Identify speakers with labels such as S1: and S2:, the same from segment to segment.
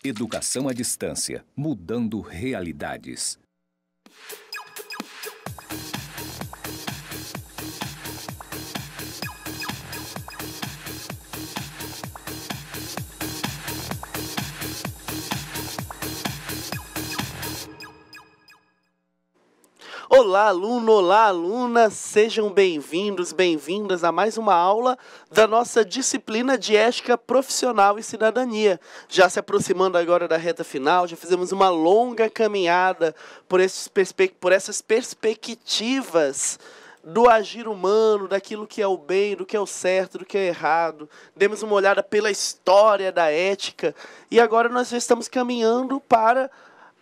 S1: Educação à distância, mudando realidades.
S2: Olá, aluno, olá, aluna, sejam bem-vindos, bem-vindas a mais uma aula da nossa disciplina de Ética Profissional e Cidadania. Já se aproximando agora da reta final, já fizemos uma longa caminhada por essas perspectivas do agir humano, daquilo que é o bem, do que é o certo, do que é errado. Demos uma olhada pela história da ética e agora nós já estamos caminhando para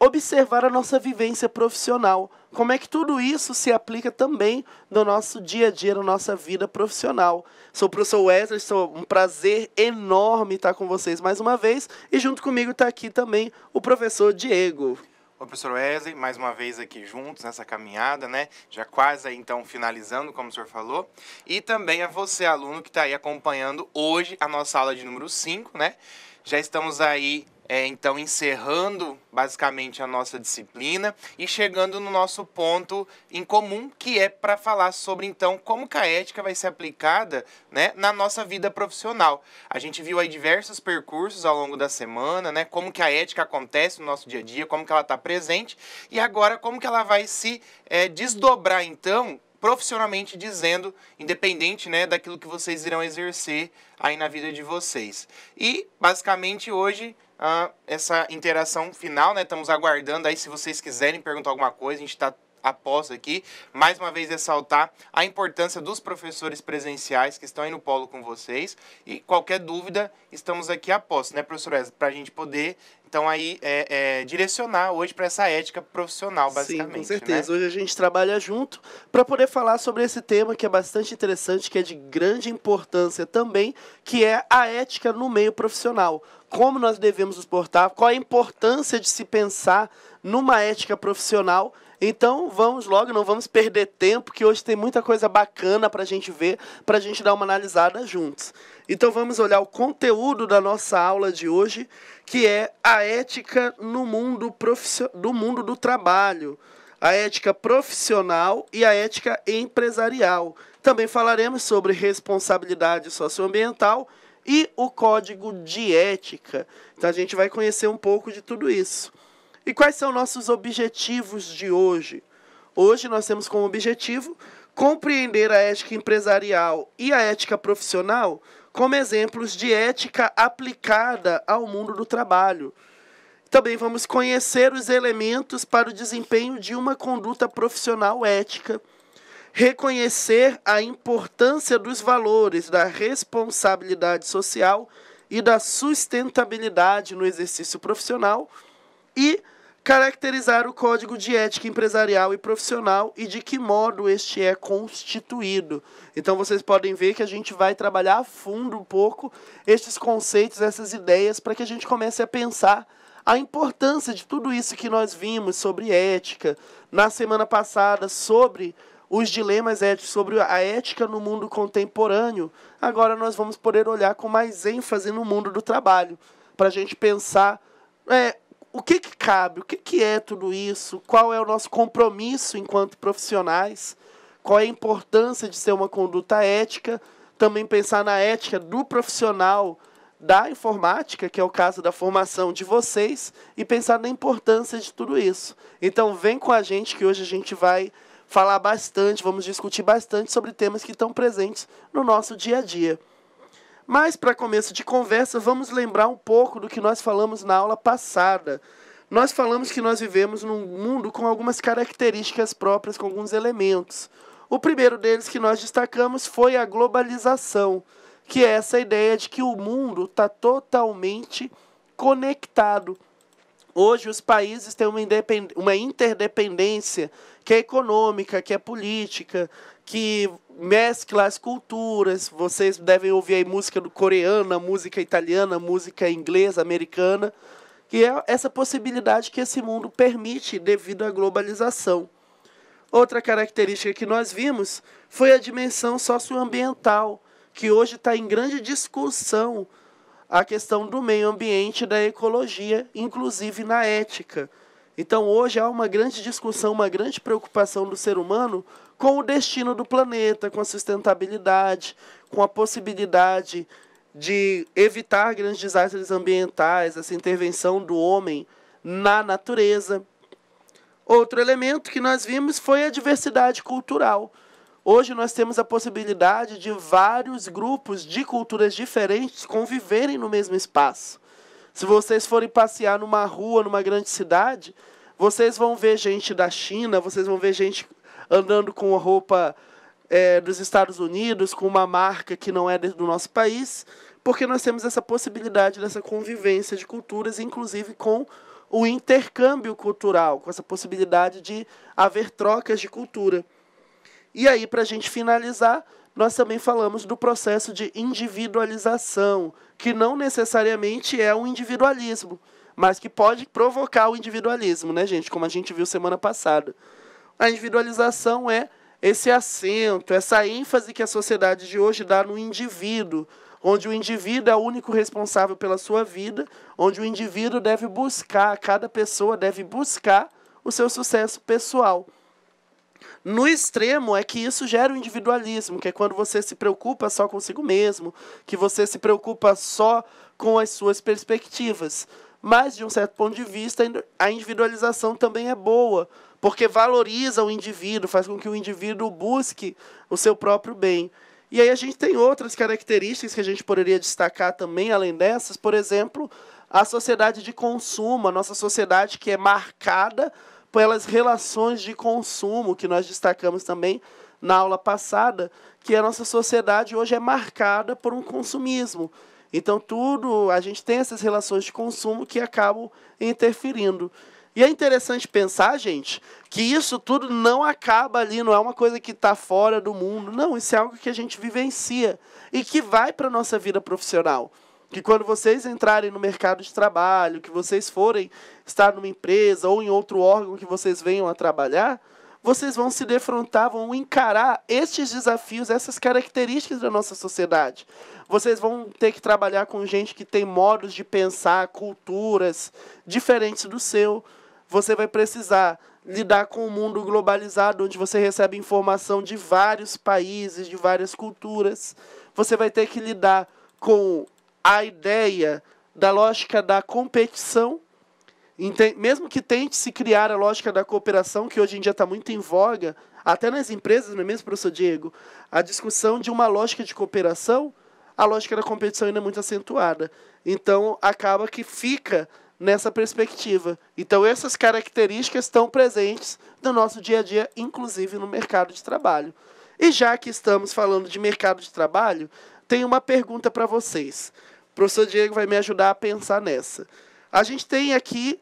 S2: observar a nossa vivência profissional. Como é que tudo isso se aplica também no nosso dia a dia, na nossa vida profissional. Sou o professor Wesley, um prazer enorme estar com vocês mais uma vez. E junto comigo está aqui também o professor Diego.
S3: Oi, professor Wesley, mais uma vez aqui juntos nessa caminhada, né? Já quase aí, então, finalizando, como o senhor falou. E também a você, aluno, que está aí acompanhando hoje a nossa aula de número 5, né? Já estamos aí então, encerrando basicamente a nossa disciplina e chegando no nosso ponto em comum, que é para falar sobre, então, como que a ética vai ser aplicada, né, na nossa vida profissional. A gente viu aí diversos percursos ao longo da semana, né, como que a ética acontece no nosso dia a dia, como que ela está presente e agora como que ela vai se desdobrar, então, profissionalmente dizendo, independente, né, daquilo que vocês irão exercer aí na vida de vocês. E, basicamente, hoje, essa interação final, né, estamos aguardando aí, se vocês quiserem perguntar alguma coisa, a gente está após aqui, mais uma vez ressaltar a importância dos professores presenciais que estão aí no polo com vocês e qualquer dúvida, estamos aqui após, né, professor Wesley, para a gente poder, então, aí, direcionar hoje para essa ética profissional, basicamente. Sim,
S2: com certeza.
S3: Né?
S2: Hoje a gente trabalha junto para poder falar sobre esse tema que é bastante interessante, que é de grande importância também, que é a ética no meio profissional. Como nós devemos nos portar, qual a importância de se pensar numa ética profissional. Então, vamos logo, não vamos perder tempo, que hoje tem muita coisa bacana para a gente ver, para a gente dar uma analisada juntos. Então, vamos olhar o conteúdo da nossa aula de hoje, que é a ética no mundo do trabalho, a ética profissional e a ética empresarial. Também falaremos sobre responsabilidade socioambiental e o código de ética. Então, a gente vai conhecer um pouco de tudo isso. E quais são nossos objetivos de hoje? Hoje nós temos como objetivo compreender a ética empresarial e a ética profissional como exemplos de ética aplicada ao mundo do trabalho. Também vamos conhecer os elementos para o desempenho de uma conduta profissional ética, reconhecer a importância dos valores da responsabilidade social e da sustentabilidade no exercício profissional e caracterizar o código de ética empresarial e profissional e de que modo este é constituído. Então, vocês podem ver que a gente vai trabalhar a fundo um pouco estes conceitos, essas ideias, para que a gente comece a pensar a importância de tudo isso que nós vimos sobre ética na semana passada, sobre os dilemas éticos, sobre a ética no mundo contemporâneo. Agora nós vamos poder olhar com mais ênfase no mundo do trabalho, para a gente pensar o que cabe, o que é tudo isso, qual é o nosso compromisso enquanto profissionais, qual é a importância de ser uma conduta ética, também pensar na ética do profissional da informática, que é o caso da formação de vocês, e pensar na importância de tudo isso. Então vem com a gente que hoje a gente vai falar bastante, vamos discutir bastante sobre temas que estão presentes no nosso dia a dia. Mas, para começo de conversa, vamos lembrar um pouco do que nós falamos na aula passada. Nós falamos que nós vivemos num mundo com algumas características próprias, com alguns elementos. O primeiro deles que nós destacamos foi a globalização, que é essa ideia de que o mundo está totalmente conectado. Hoje os países têm uma interdependência que é econômica, que é política, que mescla as culturas. Vocês devem ouvir aí música coreana, música italiana, música inglesa, americana, que é essa possibilidade que esse mundo permite devido à globalização. Outra característica que nós vimos foi a dimensão socioambiental, que hoje está em grande discussão a questão do meio ambiente e da ecologia, inclusive na ética. Então, hoje há uma grande discussão, uma grande preocupação do ser humano com o destino do planeta, com a sustentabilidade, com a possibilidade de evitar grandes desastres ambientais, essa intervenção do homem na natureza. Outro elemento que nós vimos foi a diversidade cultural. Hoje nós temos a possibilidade de vários grupos de culturas diferentes conviverem no mesmo espaço. Se vocês forem passear numa rua, numa grande cidade, vocês vão ver gente da China, vocês vão ver gente andando com a roupa dos Estados Unidos, com uma marca que não é do nosso país, porque nós temos essa possibilidade dessa convivência de culturas, inclusive com o intercâmbio cultural, com essa possibilidade de haver trocas de cultura. E aí, para a gente finalizar, nós também falamos do processo de individualização, que não necessariamente é um individualismo, mas que pode provocar o individualismo, né, gente? Como a gente viu semana passada. A individualização é esse acento, essa ênfase que a sociedade de hoje dá no indivíduo, onde o indivíduo é o único responsável pela sua vida, onde o indivíduo deve buscar, cada pessoa deve buscar o seu sucesso pessoal. No extremo é que isso gera o individualismo, que é quando você se preocupa só consigo mesmo, que você se preocupa só com as suas perspectivas. Mas, de um certo ponto de vista, a individualização também é boa, porque valoriza o indivíduo, faz com que o indivíduo busque o seu próprio bem. E aí a gente tem outras características que a gente poderia destacar também, além dessas. Por exemplo, a sociedade de consumo, a nossa sociedade que é marcada pelas relações de consumo, que nós destacamos também na aula passada, que a nossa sociedade hoje é marcada por um consumismo. Então, a gente tem essas relações de consumo que acabam interferindo. E é interessante pensar, gente, que isso tudo não acaba ali, não é uma coisa que está fora do mundo. Não, isso é algo que a gente vivencia e que vai para a nossa vida profissional. Que quando vocês entrarem no mercado de trabalho, que vocês forem estar numa empresa ou em outro órgão que vocês venham a trabalhar, vocês vão se defrontar, vão encarar estes desafios, essas características da nossa sociedade. Vocês vão ter que trabalhar com gente que tem modos de pensar, culturas diferentes do seu. Você vai precisar lidar com um mundo globalizado, onde você recebe informação de vários países, de várias culturas. Você vai ter que lidar com a ideia da lógica da competição, mesmo que tente se criar a lógica da cooperação, que hoje em dia está muito em voga, até nas empresas, não é mesmo, professor Diego? A discussão de uma lógica de cooperação, a lógica da competição ainda é muito acentuada. Então, acaba que fica nessa perspectiva. Então, essas características estão presentes no nosso dia a dia, inclusive no mercado de trabalho. E já que estamos falando de mercado de trabalho, tenho uma pergunta para vocês. O professor Diego vai me ajudar a pensar nessa. A gente tem aqui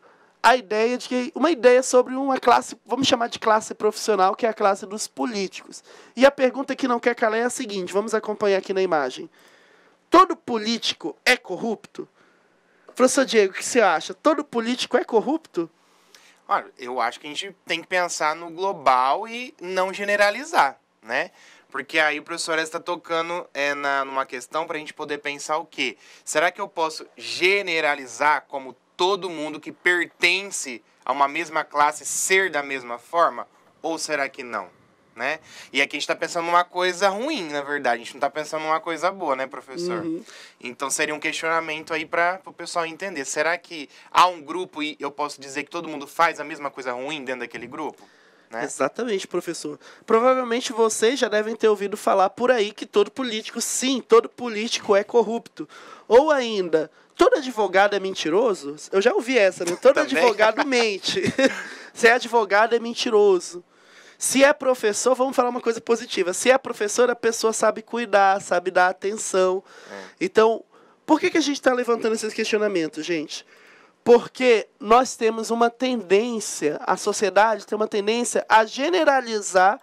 S2: uma ideia sobre uma classe, vamos chamar de classe profissional, que é a classe dos políticos. E a pergunta que não quer calar é a seguinte, vamos acompanhar aqui na imagem. Todo político é corrupto? Professor Diego, o que você acha? Todo político é corrupto?
S3: Olha, eu acho que a gente tem que pensar no global e não generalizar, né? Porque aí o professor está tocando numa questão para a gente poder pensar o quê? Será que eu posso generalizar como todo mundo que pertence a uma mesma classe ser da mesma forma? Ou será que não? Né? E aqui a gente está pensando numa coisa ruim, na verdade. A gente não está pensando numa coisa boa, né, professor?
S2: Uhum.
S3: Então seria um questionamento aí para o pessoal entender. Será que há um grupo e eu posso dizer que todo mundo faz a mesma coisa ruim dentro daquele grupo? Né?
S2: Exatamente, professor. Provavelmente vocês já devem ter ouvido falar por aí que todo político, sim, todo político é corrupto. Ou ainda, todo advogado é mentiroso? Eu já ouvi essa, né? Todo advogado mente. Se é advogado, é mentiroso. Se é professor, vamos falar uma coisa positiva. Se é professor, a pessoa sabe cuidar, sabe dar atenção. Então, por que a gente está levantando esses questionamentos, gente? Porque nós temos uma tendência, a sociedade tem uma tendência a generalizar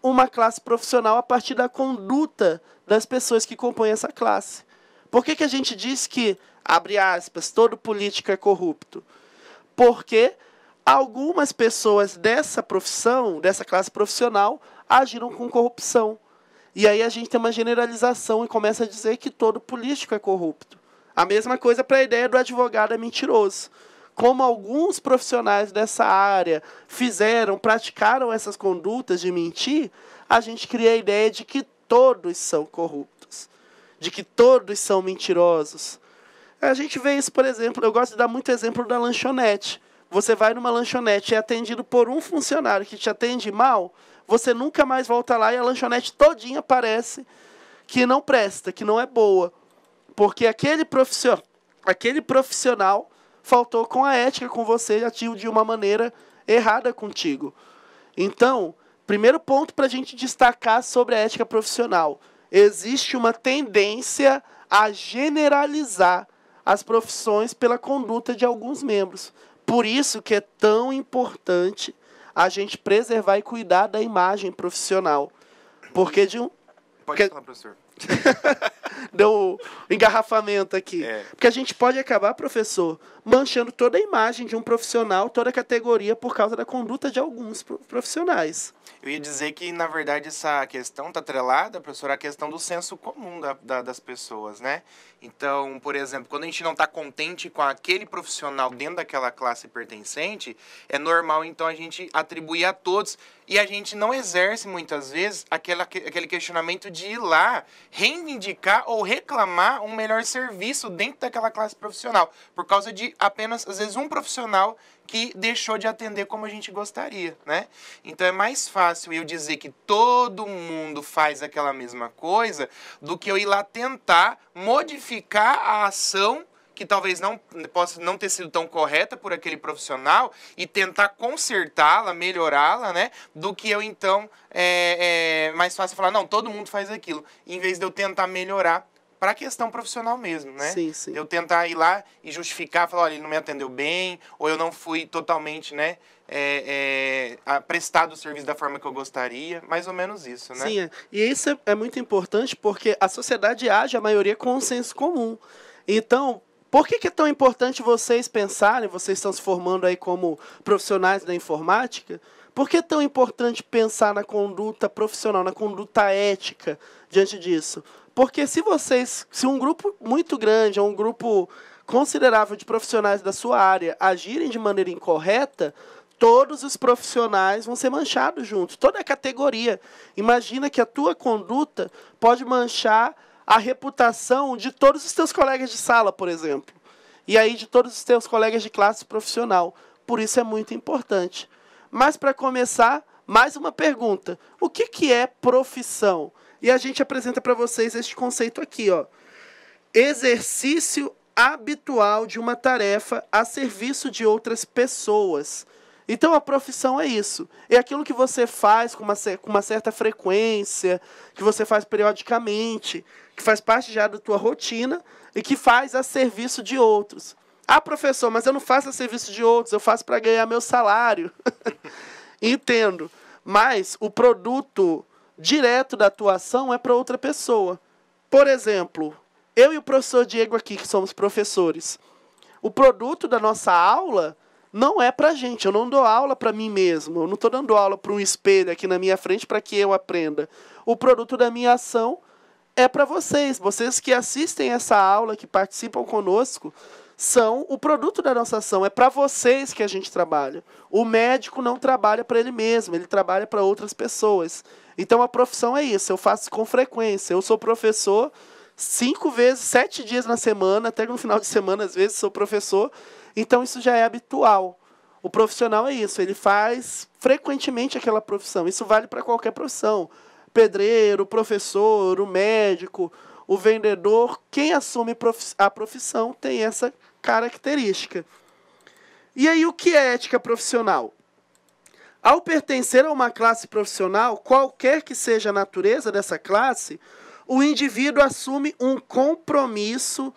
S2: uma classe profissional a partir da conduta das pessoas que compõem essa classe. Por que a gente diz que, abre aspas, todo político é corrupto? Porque algumas pessoas dessa profissão, dessa classe profissional, agiram com corrupção. E aí a gente tem uma generalização e começa a dizer que todo político é corrupto. A mesma coisa para a ideia do advogado é mentiroso. Como alguns profissionais dessa área praticaram essas condutas de mentir, a gente cria a ideia de que todos são corruptos, de que todos são mentirosos. A gente vê isso, por exemplo, eu gosto de dar muito exemplo da lanchonete. Você vai numa lanchonete e é atendido por um funcionário que te atende mal, você nunca mais volta lá e a lanchonete todinha parece que não presta, que não é boa. Porque aquele profissional faltou com a ética com você, agiu de uma maneira errada contigo. Então, primeiro ponto para a gente destacar sobre a ética profissional. Existe uma tendência a generalizar as profissões pela conduta de alguns membros. Por isso que é tão importante a gente preservar e cuidar da imagem profissional. Porque de um...
S3: Pode falar, professor.
S2: Deu um engarrafamento aqui. Porque a gente pode acabar, professor, manchando toda a imagem de um profissional, toda a categoria, por causa da conduta de alguns profissionais.
S3: Eu ia dizer que, na verdade, essa questão está atrelada, professor, à questão do senso comum das pessoas, né? Então, por exemplo, quando a gente não está contente com aquele profissional dentro daquela classe pertencente, é normal, então, a gente atribuir a todos. E a gente não exerce, muitas vezes, aquele questionamento de ir lá reivindicar ou reclamar um melhor serviço dentro daquela classe profissional, por causa de apenas, às vezes, um profissional que deixou de atender como a gente gostaria, né? Então é mais fácil eu dizer que todo mundo faz aquela mesma coisa do que eu ir lá tentar modificar a ação que talvez não possa não ter sido tão correta por aquele profissional e tentar consertá-la, melhorá-la, né? Do que eu, então, mais fácil falar, não, todo mundo faz aquilo, em vez de eu tentar melhorar para a questão profissional mesmo, né?
S2: Sim, sim.
S3: Eu tentar ir lá e justificar, falar, olha, ele não me atendeu bem, ou eu não fui totalmente, né, prestado o serviço da forma que eu gostaria, mais ou menos isso, né?
S2: Sim, e isso é muito importante porque a sociedade age, a maioria, com um senso comum. Então, por que é tão importante vocês pensarem, vocês estão se formando aí como profissionais da informática, por que é tão importante pensar na conduta profissional, na conduta ética diante disso? Porque se um grupo muito grande, um grupo considerável de profissionais da sua área agirem de maneira incorreta, todos os profissionais vão ser manchados juntos, toda a categoria. Imagina que a tua conduta pode manchar a reputação de todos os teus colegas de sala, por exemplo. E aí de todos os teus colegas de classe profissional. Por isso é muito importante. Mas para começar, mais uma pergunta. O que é profissão? E a gente apresenta para vocês este conceito aqui, ó. Exercício habitual de uma tarefa a serviço de outras pessoas. Então, a profissão é isso. É aquilo que você faz com uma certa frequência, que você faz periodicamente, que faz parte já da tua rotina e que faz a serviço de outros. Ah, professor, mas eu não faço a serviço de outros, eu faço para ganhar meu salário. Entendo. Mas o produto direto da atuação é para outra pessoa. Por exemplo, eu e o professor Diego aqui, que somos professores, o produto da nossa aula não é para a gente. Eu não dou aula para mim mesmo. Eu não estou dando aula para um espelho aqui na minha frente para que eu aprenda. O produto da minha ação é para vocês. Vocês que assistem essa aula, que participam conosco, são o produto da nossa ação. É para vocês que a gente trabalha. O médico não trabalha para ele mesmo, ele trabalha para outras pessoas. Então a profissão é isso, eu faço com frequência. Eu sou professor 5 vezes, 7 dias na semana, até no final de semana, às vezes, sou professor. Então isso já é habitual. O profissional é isso, ele faz frequentemente aquela profissão. Isso vale para qualquer profissão. Pedreiro, professor, o médico, o vendedor. Quem assume a profissão tem essa característica. E aí, o que é ética profissional? Ao pertencer a uma classe profissional, qualquer que seja a natureza dessa classe, o indivíduo assume um compromisso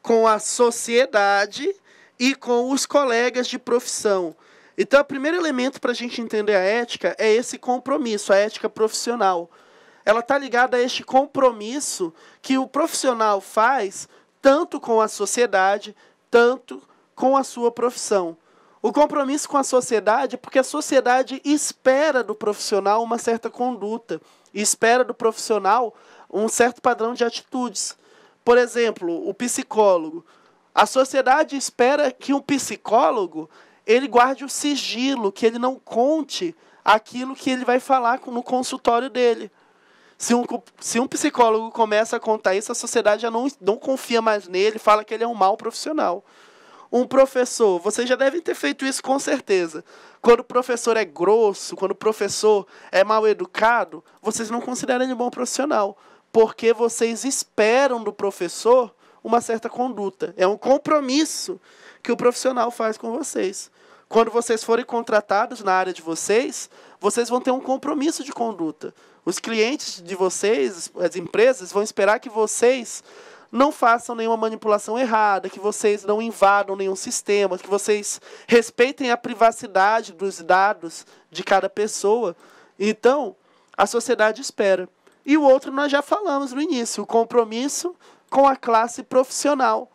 S2: com a sociedade e com os colegas de profissão. Então, o primeiro elemento para a gente entender a ética é esse compromisso, a ética profissional. Ela está ligada a este compromisso que o profissional faz tanto com a sociedade, tanto com a sua profissão. O compromisso com a sociedade é porque a sociedade espera do profissional uma certa conduta, espera do profissional um certo padrão de atitudes. Por exemplo, o psicólogo. A sociedade espera que um psicólogo ele guarde o sigilo, que ele não conte aquilo que ele vai falar no consultório dele. Se um psicólogo começa a contar isso, a sociedade já não confia mais nele, fala que ele é um mau profissional. Um professor, vocês já devem ter feito isso com certeza. Quando o professor é grosso, quando o professor é mal educado, vocês não consideram ele um bom profissional, porque vocês esperam do professor uma certa conduta. É um compromisso que o profissional faz com vocês. Quando vocês forem contratados na área de vocês, vocês vão ter um compromisso de conduta. Os clientes de vocês, as empresas, vão esperar que vocês não façam nenhuma manipulação errada, que vocês não invadam nenhum sistema, que vocês respeitem a privacidade dos dados de cada pessoa. Então, a sociedade espera. E o outro nós já falamos no início, o compromisso com a classe profissional.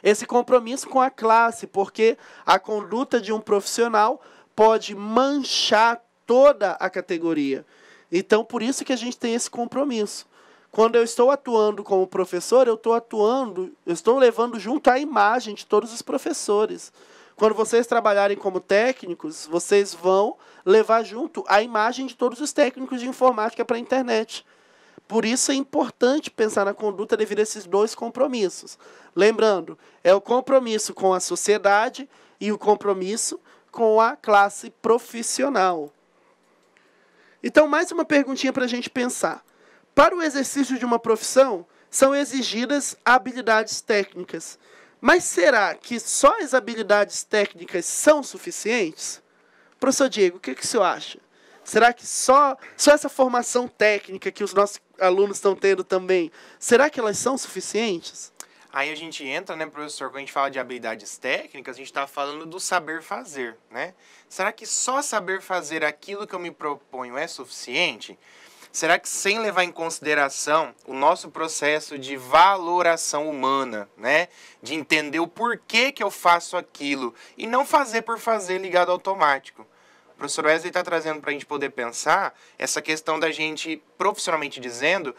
S2: Esse compromisso com a classe, porque a conduta de um profissional pode manchar toda a categoria. Então, por isso que a gente tem esse compromisso. Quando eu estou atuando como professor, eu estou levando junto a imagem de todos os professores. Quando vocês trabalharem como técnicos, vocês vão levar junto a imagem de todos os técnicos de informática para a internet. Por isso é importante pensar na conduta devido a esses dois compromissos. Lembrando, é o compromisso com a sociedade e o compromisso com a classe profissional. Então, mais uma perguntinha para a gente pensar. Para o exercício de uma profissão, são exigidas habilidades técnicas. Mas será que só as habilidades técnicas são suficientes? Professor Diego, o que o senhor acha? Será que só essa formação técnica que os nossos alunos estão tendo também, será que elas são suficientes?
S3: Aí a gente entra, né, professor, quando a gente fala de habilidades técnicas, a gente está falando do saber fazer, né? Será que só saber fazer aquilo que eu me proponho é suficiente? Será que sem levar em consideração o nosso processo de valoração humana, né? De entender o porquê que eu faço aquilo e não fazer por fazer ligado automático? O professor Wesley está trazendo para a gente poder pensar essa questão da gente, profissionalmente dizendo,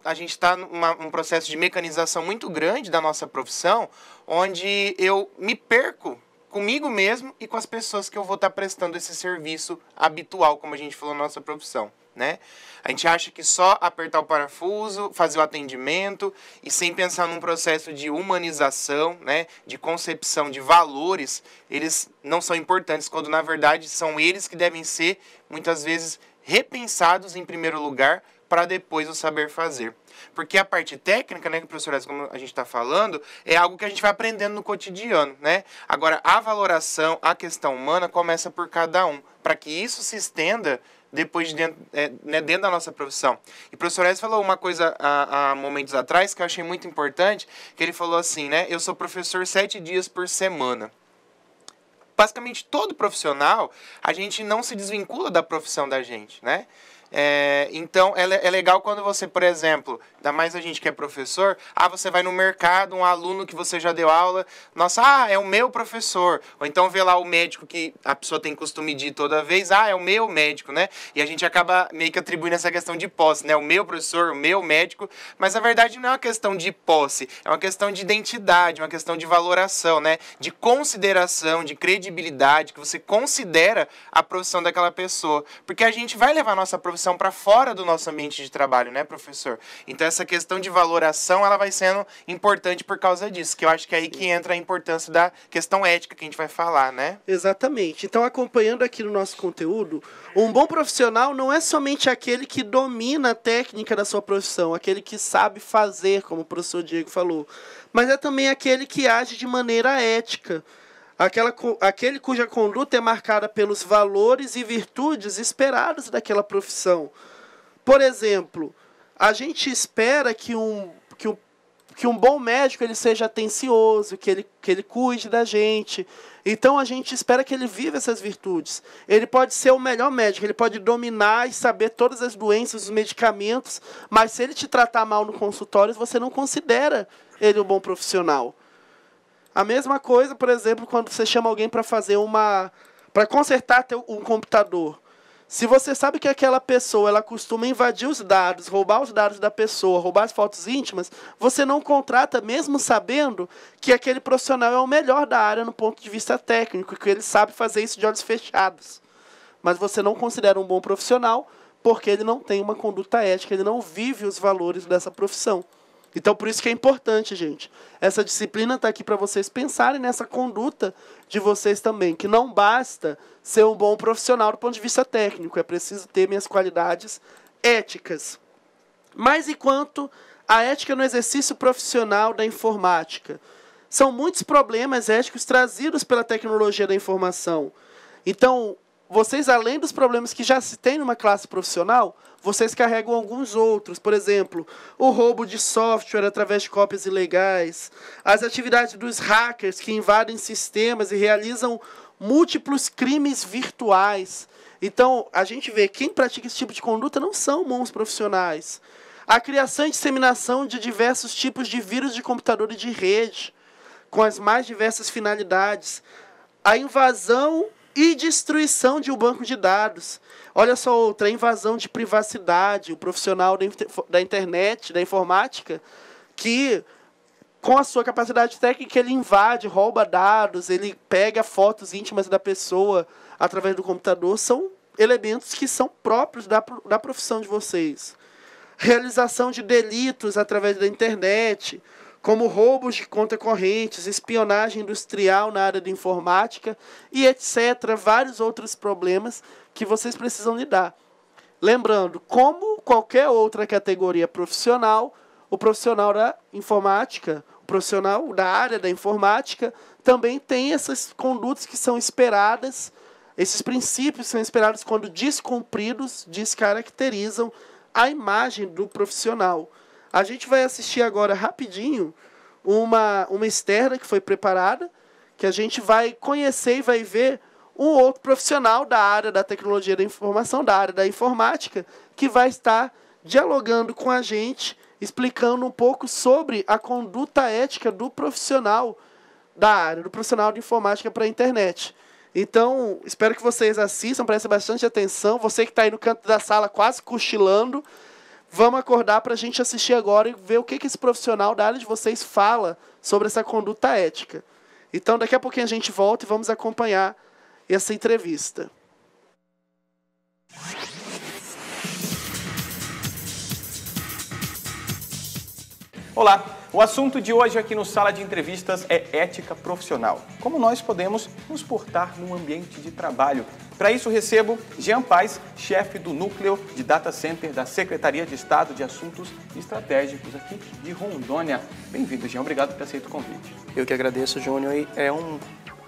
S3: a gente está num processo de mecanização muito grande da nossa profissão, onde eu me perco comigo mesmo e com as pessoas que eu vou estar prestando esse serviço habitual, como a gente falou na nossa profissão, né? A gente acha que só apertar o parafuso, fazer o atendimento e sem pensar num processo de humanização, né, de concepção de valores, eles não são importantes, quando na verdade são eles que devem ser, muitas vezes, repensados em primeiro lugar para depois o saber fazer. Porque a parte técnica, né, professor, como a gente está falando, é algo que a gente vai aprendendo no cotidiano, né? Agora, a valoração, a questão humana começa por cada um, para que isso se estenda depois dentro da nossa profissão. E o professor Wesley falou uma coisa há momentos atrás que eu achei muito importante, que ele falou assim, né? Eu sou professor 7 dias por semana. Basicamente, todo profissional, a gente não se desvincula da profissão da gente, né? Então, é legal quando você, por exemplo, ainda mais a gente que é professor, você vai no mercado, um aluno que você já deu aula, nossa, é o meu professor. Ou então vê lá o médico que a pessoa tem costume de ir toda vez, é o meu médico, né? E a gente acaba meio que atribuindo essa questão de posse, né? O meu professor, o meu médico, mas na verdade não é uma questão de posse, é uma questão de identidade, uma questão de valoração, né? De consideração, de credibilidade, que você considera a profissão daquela pessoa. Porque a gente vai levar a nossa profissão para fora do nosso ambiente de trabalho, né, professor? Então, essa questão de valoração, ela vai sendo importante por causa disso, que eu acho que é aí que entra a importância da questão ética que a gente vai falar, né?
S2: Exatamente. Então, acompanhando aqui no nosso conteúdo, um bom profissional não é somente aquele que domina a técnica da sua profissão, aquele que sabe fazer, como o professor Diego falou, mas é também aquele que age de maneira ética, aquele cuja conduta é marcada pelos valores e virtudes esperados daquela profissão. Por exemplo, a gente espera que um bom médico ele seja atencioso, que ele cuide da gente. Então, a gente espera que ele viva essas virtudes. Ele pode ser o melhor médico, ele pode dominar e saber todas as doenças, os medicamentos, mas se ele te tratar mal no consultório, você não considera ele um bom profissional. A mesma coisa, por exemplo, quando você chama alguém para fazer para consertar um computador. Se você sabe que aquela pessoa ela costuma invadir os dados, roubar os dados da pessoa, roubar as fotos íntimas, você não contrata mesmo sabendo que aquele profissional é o melhor da área no ponto de vista técnico, que ele sabe fazer isso de olhos fechados. Mas você não considera um bom profissional porque ele não tem uma conduta ética, ele não vive os valores dessa profissão. Então, por isso que é importante, gente. Essa disciplina está aqui para vocês pensarem nessa conduta de vocês também, que não basta ser um bom profissional do ponto de vista técnico, é preciso ter minhas qualidades éticas. Mas e quanto à ética no exercício profissional da informática? São muitos problemas éticos trazidos pela tecnologia da informação. Então, vocês, além dos problemas que já se tem numa classe profissional, vocês carregam alguns outros. Por exemplo, o roubo de software através de cópias ilegais, as atividades dos hackers que invadem sistemas e realizam múltiplos crimes virtuais. Então, a gente vê que quem pratica esse tipo de conduta não são bons profissionais. A criação e disseminação de diversos tipos de vírus de computador e de rede, com as mais diversas finalidades. A invasão e destruição de um banco de dados. Olha só outra, a invasão de privacidade, o profissional da internet, da informática, que com a sua capacidade técnica ele invade, rouba dados, ele pega fotos íntimas da pessoa através do computador, são elementos que são próprios da profissão de vocês. Realização de delitos através da internet, como roubos de conta correntes, espionagem industrial na área de informática e etc. Vários outros problemas que vocês precisam lidar. Lembrando, como qualquer outra categoria profissional, o profissional da informática, o profissional da área da informática, também tem essas condutas que são esperadas, esses princípios são esperados quando descumpridos, descaracterizam a imagem do profissional. A gente vai assistir agora rapidinho uma externa que foi preparada, que a gente vai conhecer e vai ver um outro profissional da área da tecnologia da informação, da área da informática, que vai estar dialogando com a gente, explicando um pouco sobre a conduta ética do profissional da área, do profissional de informática para a internet. Então, espero que vocês assistam, prestem bastante atenção. Você que está aí no canto da sala quase cochilando, vamos acordar para a gente assistir agora e ver o que esse profissional da área de vocês fala sobre essa conduta ética. Então, daqui a pouquinho a gente volta e vamos acompanhar essa entrevista.
S4: Olá, o assunto de hoje aqui no Sala de Entrevistas é ética profissional. Como nós podemos nos portar no ambiente de trabalho? Para isso recebo Jean Paes, chefe do Núcleo de Data Center da Secretaria de Estado de Assuntos Estratégicos aqui de Rondônia. Bem-vindo, Jean. Obrigado por ter aceito o convite.
S5: Eu que agradeço, Júnior. É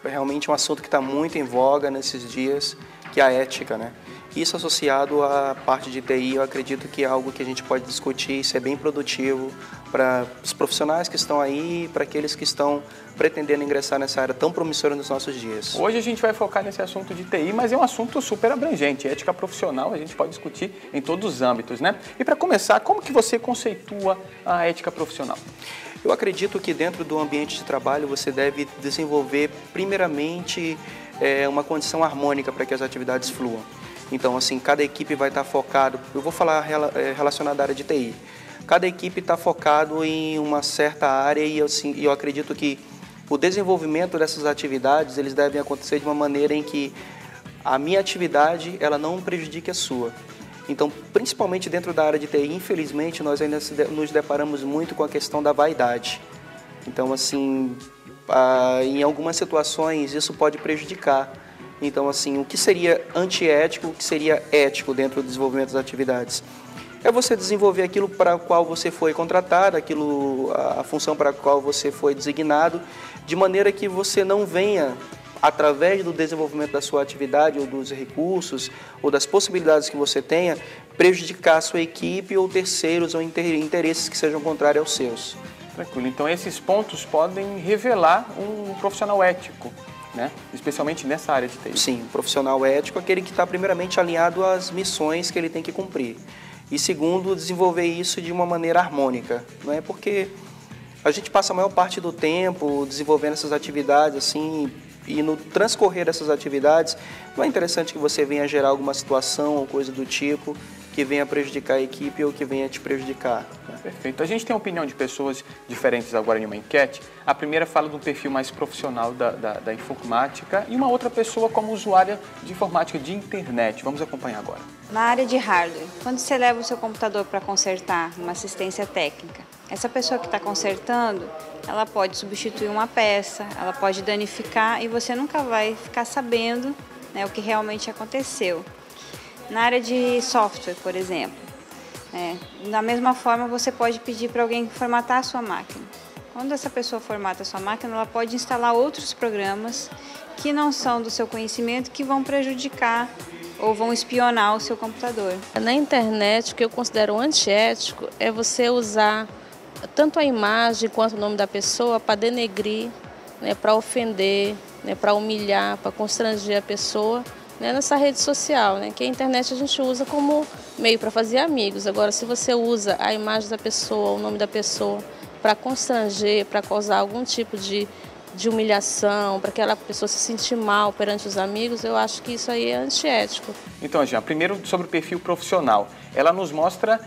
S5: realmente um assunto que está muito em voga nesses dias, que é a ética, né? Isso associado à parte de TI, eu acredito que é algo que a gente pode discutir, isso é bem produtivo para os profissionais que estão aí, para aqueles que estão pretendendo ingressar nessa área tão promissora nos nossos dias.
S4: Hoje a gente vai focar nesse assunto de TI, mas é um assunto super abrangente. Ética profissional a gente pode discutir em todos os âmbitos, né? E para começar, como que você conceitua a ética profissional?
S5: Eu acredito que dentro do ambiente de trabalho você deve desenvolver primeiramente uma condição harmônica para que as atividades fluam. Então, assim, cada equipe vai estar focado, eu vou falar relacionado à área de TI. Cada equipe está focado em uma certa área e eu acredito que o desenvolvimento dessas atividades, eles devem acontecer de uma maneira em que a minha atividade, ela não prejudique a sua. Então, principalmente dentro da área de TI, infelizmente, nós ainda nos deparamos muito com a questão da vaidade. Então, assim, em algumas situações, isso pode prejudicar. Então, assim, o que seria antiético, o que seria ético dentro do desenvolvimento das atividades? É você desenvolver aquilo para o qual você foi contratado, a função para a qual você foi designado, de maneira que você não venha, através do desenvolvimento da sua atividade ou dos recursos ou das possibilidades que você tenha, prejudicar a sua equipe ou terceiros ou interesses que sejam contrários aos seus.
S4: Tranquilo. Então, esses pontos podem revelar um profissional ético, né? Especialmente nessa área de TI.
S5: Sim, o profissional ético é aquele que está primeiramente alinhado às missões que ele tem que cumprir. E segundo, desenvolver isso de uma maneira harmônica, não é? Porque a gente passa a maior parte do tempo desenvolvendo essas atividades assim e no transcorrer dessas atividades, não é interessante que você venha gerar alguma situação ou coisa do tipo que venha prejudicar a equipe ou que venha te prejudicar.
S4: Perfeito. A gente tem a opinião de pessoas diferentes agora em uma enquete. A primeira fala de um perfil mais profissional da informática e uma outra pessoa como usuária de informática de internet. Vamos acompanhar agora.
S6: Na área de hardware, quando você leva o seu computador para consertar, uma assistência técnica, essa pessoa que está consertando, ela pode substituir uma peça, ela pode danificar e você nunca vai ficar sabendo, né, o que realmente aconteceu. Na área de software, por exemplo, da mesma forma você pode pedir para alguém formatar a sua máquina. Quando essa pessoa formata a sua máquina, ela pode instalar outros programas que não são do seu conhecimento, que vão prejudicar ou vão espionar o seu computador.
S7: Na internet, o que eu considero antiético é você usar tanto a imagem quanto o nome da pessoa para denegrir, né, para ofender, né, para humilhar, para constranger a pessoa, né, nessa rede social, né, que a internet a gente usa como meio para fazer amigos. Agora, se você usa a imagem da pessoa, o nome da pessoa, para constranger, para causar algum tipo de humilhação, para que aquela pessoa se sentir mal perante os amigos, eu acho que isso aí é antiético.
S4: Então, Jean, primeiro sobre o perfil profissional. Ela nos mostra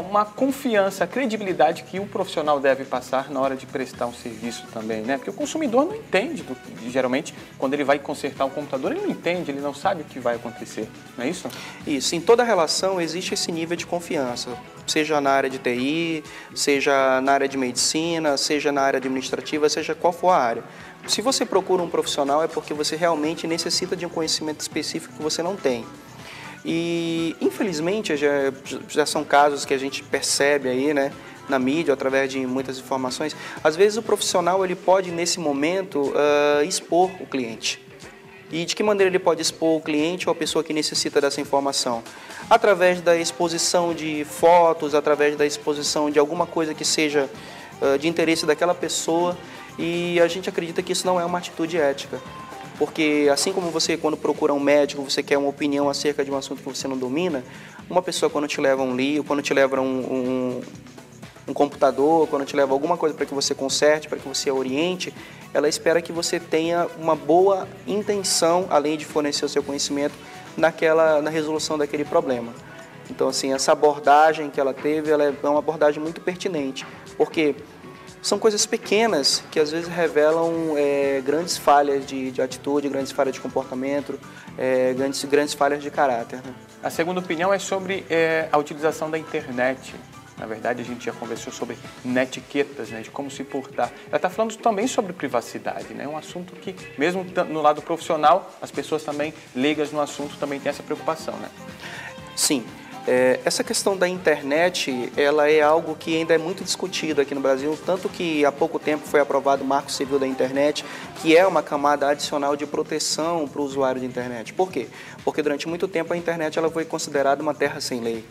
S4: uma confiança, a credibilidade que o profissional deve passar na hora de prestar um serviço também, né? Porque o consumidor não entende, geralmente, quando ele vai consertar um computador, ele não entende, ele não sabe o que vai acontecer, não é isso?
S5: Isso, em toda relação existe esse nível de confiança, seja na área de TI, seja na área de medicina, seja na área administrativa, seja qual for a área. Se você procura um profissional é porque você realmente necessita de um conhecimento específico que você não tem. E, infelizmente, já são casos que a gente percebe aí, né, na mídia, através de muitas informações. Às vezes o profissional ele pode, nesse momento, expor o cliente. E de que maneira ele pode expor o cliente ou a pessoa que necessita dessa informação? Através da exposição de fotos, através da exposição de alguma coisa que seja de interesse daquela pessoa, e a gente acredita que isso não é uma atitude ética. Porque assim como você, quando procura um médico, você quer uma opinião acerca de um assunto que você não domina, uma pessoa quando te leva um livro, quando te leva um computador, quando te leva alguma coisa para que você conserte, para que você oriente, ela espera que você tenha uma boa intenção, além de fornecer o seu conhecimento, na resolução daquele problema. Então, assim, essa abordagem que ela teve, ela é uma abordagem muito pertinente, porque são coisas pequenas que às vezes revelam grandes falhas de atitude, grandes falhas de comportamento, grandes falhas de caráter, né?
S4: A segunda opinião é sobre a utilização da internet. Na verdade, a gente já conversou sobre netiquetas, né, de como se portar. Ela está falando também sobre privacidade, né? Um assunto que, mesmo no lado profissional, as pessoas também leigas no assunto também têm essa preocupação, né?
S5: Sim. Essa questão da internet, ela é algo que ainda é muito discutido aqui no Brasil, tanto que há pouco tempo foi aprovado o Marco Civil da Internet, que é uma camada adicional de proteção para o usuário de internet. Por quê? Porque durante muito tempo a internet ela foi considerada uma terra sem lei.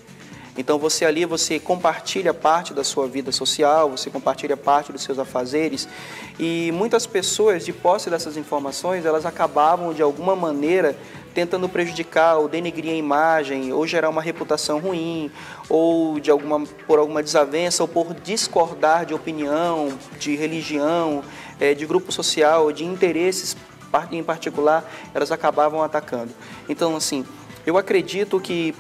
S5: Então você compartilha parte da sua vida social, você compartilha parte dos seus afazeres, e muitas pessoas, de posse dessas informações, elas acabavam de alguma maneira tentando prejudicar ou denegrir a imagem, ou gerar uma reputação ruim, ou por alguma desavença, ou por discordar de opinião, de religião, de grupo social, de interesses em particular, elas acabavam atacando. Então, assim, eu acredito que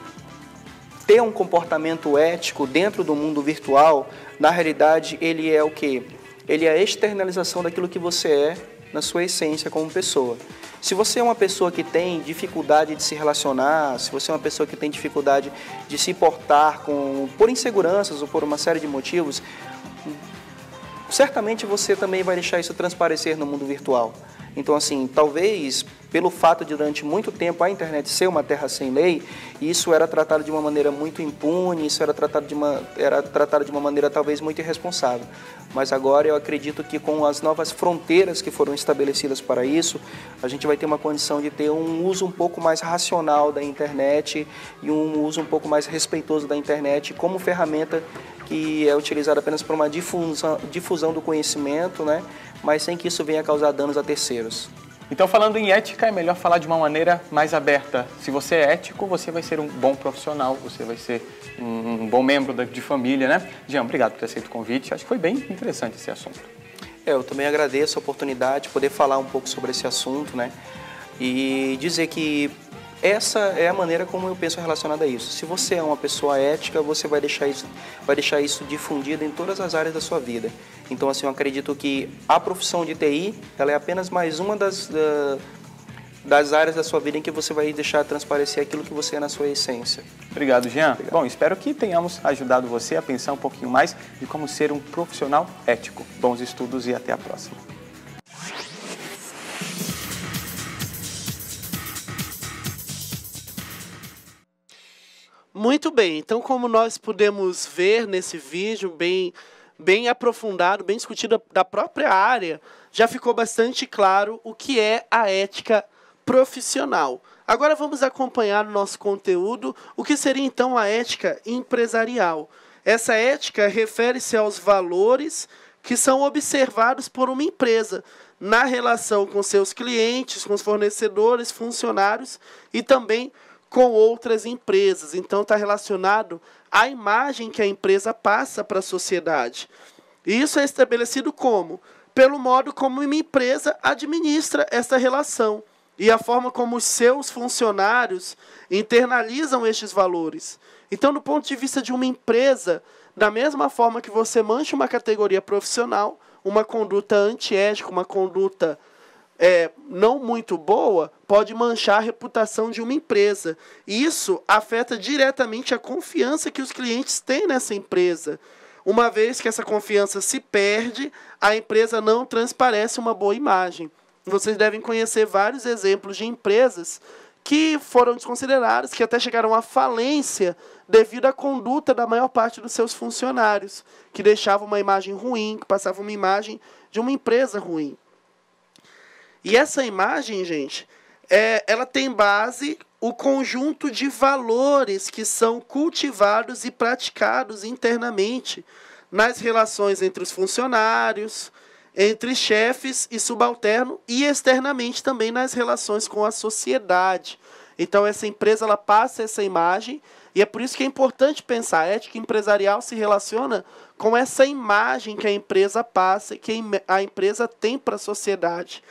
S5: ter um comportamento ético dentro do mundo virtual, na realidade, ele é o quê? Ele é a externalização daquilo que você é na sua essência como pessoa. Se você é uma pessoa que tem dificuldade de se relacionar, se você é uma pessoa que tem dificuldade de se portar por inseguranças ou por uma série de motivos, certamente você também vai deixar isso transparecer no mundo virtual. Então, assim, talvez pelo fato de durante muito tempo a internet ser uma terra sem lei, isso era tratado de uma maneira muito impune, isso era tratado de uma maneira talvez muito irresponsável. Mas agora eu acredito que com as novas fronteiras que foram estabelecidas para isso, a gente vai ter uma condição de ter um uso um pouco mais racional da internet e um uso um pouco mais respeitoso da internet como ferramenta que é utilizada apenas para uma difusão do conhecimento, né? Mas sem que isso venha causar danos a terceiros.
S4: Então, falando em ética, é melhor falar de uma maneira mais aberta. Se você é ético, você vai ser um bom profissional, você vai ser um bom membro de família, né? Jean, obrigado por ter aceito o convite. Acho que foi bem interessante esse assunto.
S5: Eu também agradeço a oportunidade de poder falar um pouco sobre esse assunto, né? E dizer que essa é a maneira como eu penso relacionada a isso. Se você é uma pessoa ética, você vai deixar isso difundido em todas as áreas da sua vida. Então, assim, eu acredito que a profissão de TI, ela é apenas mais uma das áreas da sua vida em que você vai deixar transparecer aquilo que você é na sua essência.
S4: Obrigado, Jean. Bom, espero que tenhamos ajudado você a pensar um pouquinho mais de como ser um profissional ético. Bons estudos e até a próxima.
S2: Muito bem, então como nós pudemos ver nesse vídeo bem aprofundado, bem discutido da própria área, já ficou bastante claro o que é a ética profissional. Agora vamos acompanhar no nosso conteúdo o que seria então a ética empresarial. Essa ética refere-se aos valores que são observados por uma empresa na relação com seus clientes, com os fornecedores, funcionários e também com outras empresas. Então está relacionado à imagem que a empresa passa para a sociedade. E isso é estabelecido como? Pelo modo como uma empresa administra essa relação e a forma como os seus funcionários internalizam estes valores. Então, do ponto de vista de uma empresa, da mesma forma que você mancha uma categoria profissional, uma conduta antiética, uma conduta não muito boa, pode manchar a reputação de uma empresa. E isso afeta diretamente a confiança que os clientes têm nessa empresa. Uma vez que essa confiança se perde, a empresa não transparece uma boa imagem. Vocês devem conhecer vários exemplos de empresas que foram desconsideradas, que até chegaram à falência devido à conduta da maior parte dos seus funcionários, que deixavam uma imagem ruim, que passavam uma imagem de uma empresa ruim. E essa imagem, gente, ela tem base o conjunto de valores que são cultivados e praticados internamente nas relações entre os funcionários, entre chefes e subalterno e externamente também nas relações com a sociedade. Então essa empresa ela passa essa imagem e é por isso que é importante pensar. A ética empresarial se relaciona com essa imagem que a empresa passa e que a empresa tem para a sociedade.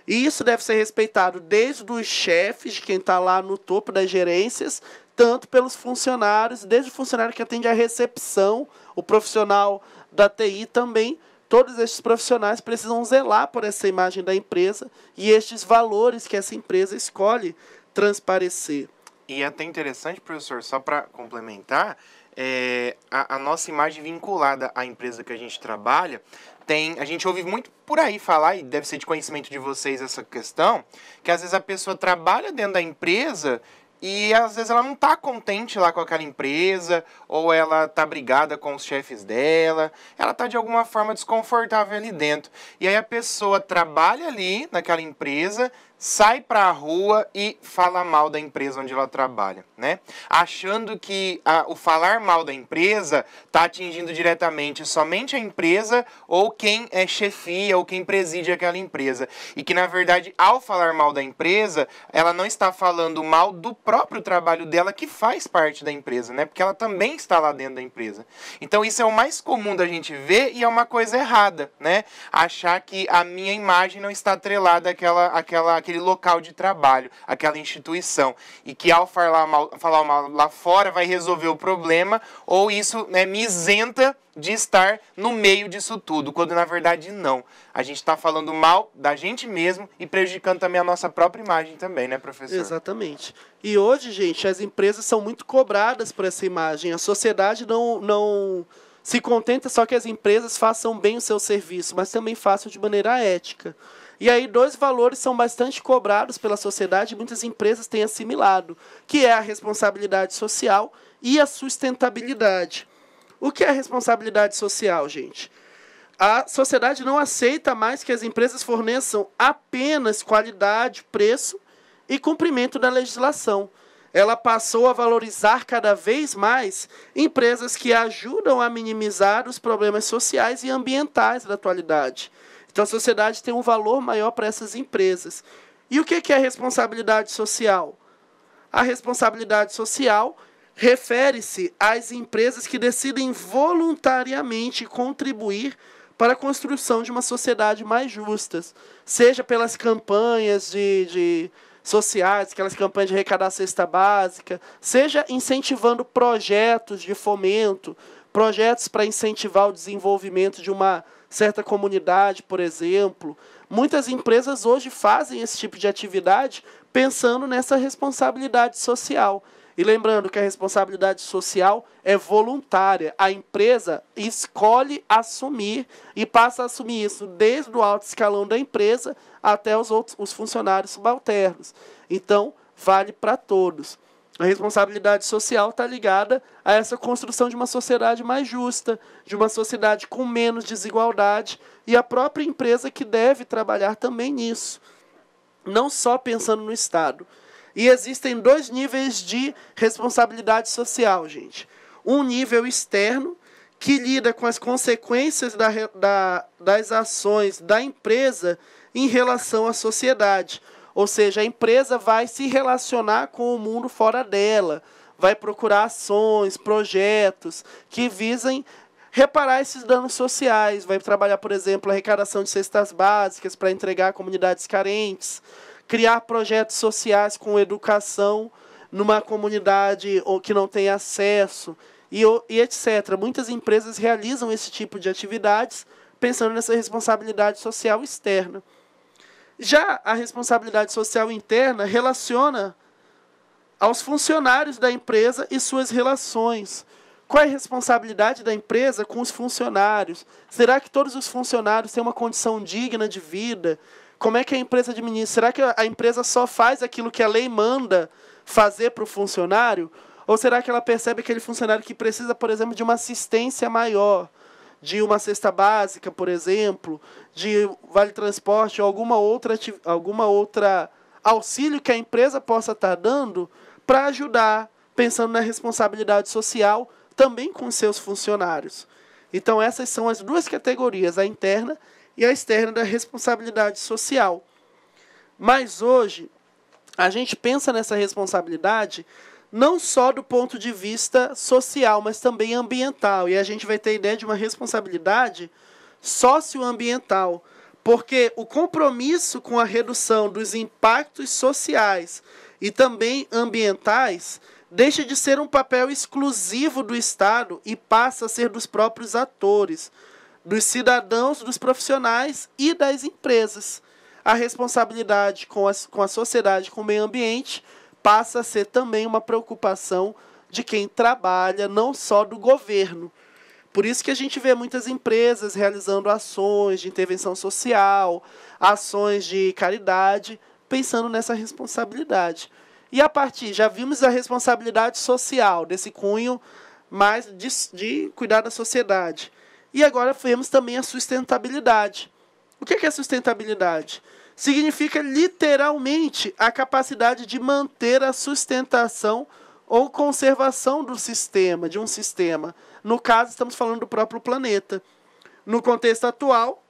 S2: E isso deve ser respeitado desde os chefes, de quem está lá no topo das gerências, tanto pelos funcionários, desde o funcionário que atende à recepção, o profissional da TI também. Todos estes profissionais precisam zelar por essa imagem da empresa e estes valores que essa empresa escolhe transparecer.
S3: E é até interessante, professor, só para complementar, a nossa imagem vinculada à empresa que a gente trabalha, a gente ouve muito por aí falar, e deve ser de conhecimento de vocês essa questão, que às vezes a pessoa trabalha dentro da empresa e às vezes ela não está contente lá com aquela empresa, ou ela está brigada com os chefes dela, ela está de alguma forma desconfortável ali dentro. E aí a pessoa trabalha ali naquela empresa, sai para a rua e fala mal da empresa onde ela trabalha, né? Achando que o falar mal da empresa está atingindo diretamente somente a empresa ou quem chefia ou quem preside aquela empresa. E que, na verdade, ao falar mal da empresa, ela não está falando mal do próprio trabalho dela que faz parte da empresa, né? Porque ela também está lá dentro da empresa. Então, isso é o mais comum da gente ver e é uma coisa errada, né? Achar que a minha imagem não está atrelada àquele local de trabalho, aquela instituição, e que ao falar mal lá fora vai resolver o problema, ou isso me isenta de estar no meio disso tudo, quando na verdade não. A gente está falando mal da gente mesmo e prejudicando também a nossa própria imagem também, né, professor?
S2: Exatamente. E hoje, gente, as empresas são muito cobradas por essa imagem. A sociedade não se contenta só que as empresas façam bem o seu serviço, mas também façam de maneira ética. E aí 2 valores são bastante cobrados pela sociedade e muitas empresas têm assimilado, que é a responsabilidade social e a sustentabilidade. O que é a responsabilidade social, gente? A sociedade não aceita mais que as empresas forneçam apenas qualidade, preço e cumprimento da legislação. Ela passou a valorizar cada vez mais empresas que ajudam a minimizar os problemas sociais e ambientais da atualidade. Então, a sociedade tem um valor maior para essas empresas. E o que é a responsabilidade social? A responsabilidade social refere-se às empresas que decidem voluntariamente contribuir para a construção de uma sociedade mais justa, seja pelas campanhas sociais, aquelas campanhas de arrecadar a cesta básica, seja incentivando projetos de fomento, projetos para incentivar o desenvolvimento de uma certa comunidade, por exemplo. Muitas empresas hoje fazem esse tipo de atividade pensando nessa responsabilidade social. E lembrando que a responsabilidade social é voluntária. A empresa escolhe assumir e passa a assumir isso desde o alto escalão da empresa até os funcionários subalternos. Então, vale para todos. A responsabilidade social está ligada a essa construção de uma sociedade mais justa, de uma sociedade com menos desigualdade, e a própria empresa que deve trabalhar também nisso, não só pensando no Estado. E existem 2 níveis de responsabilidade social, gente. Um nível externo, que lida com as consequências das ações da empresa em relação à sociedade. Ou seja, a empresa vai se relacionar com o mundo fora dela, vai procurar ações, projetos que visem reparar esses danos sociais, vai trabalhar, por exemplo, a arrecadação de cestas básicas para entregar a comunidades carentes, criar projetos sociais com educação numa comunidade que não tem acesso, e etc. Muitas empresas realizam esse tipo de atividades pensando nessa responsabilidade social externa. Já a responsabilidade social interna relaciona aos funcionários da empresa e suas relações. Qual é a responsabilidade da empresa com os funcionários? Será que todos os funcionários têm uma condição digna de vida? Como é que a empresa administra? Será que a empresa só faz aquilo que a lei manda fazer para o funcionário? Ou será que ela percebe aquele funcionário que precisa, por exemplo, de uma assistência maior? De uma cesta básica, por exemplo, de vale-transporte ou alguma outra auxílio que a empresa possa estar dando para ajudar, pensando na responsabilidade social, também com seus funcionários. Então, essas são as 2 categorias, a interna e a externa da responsabilidade social. Mas hoje, a gente pensa nessa responsabilidade não só do ponto de vista social, mas também ambiental. E a gente vai ter a ideia de uma responsabilidade socioambiental, porque o compromisso com a redução dos impactos sociais e também ambientais deixa de ser um papel exclusivo do Estado e passa a ser dos próprios atores, dos cidadãos, dos profissionais e das empresas. A responsabilidade com a sociedade, com o meio ambiente, passa a ser também uma preocupação de quem trabalha, não só do governo. Por isso que a gente vê muitas empresas realizando ações de intervenção social, ações de caridade, pensando nessa responsabilidade. E a partir, já vimos a responsabilidade social, desse cunho mais de cuidar da sociedade. E agora vemos também a sustentabilidade. O que é sustentabilidade? Significa literalmente a capacidade de manter a sustentação ou conservação do sistema, de um sistema. No caso, estamos falando do próprio planeta. No contexto atual,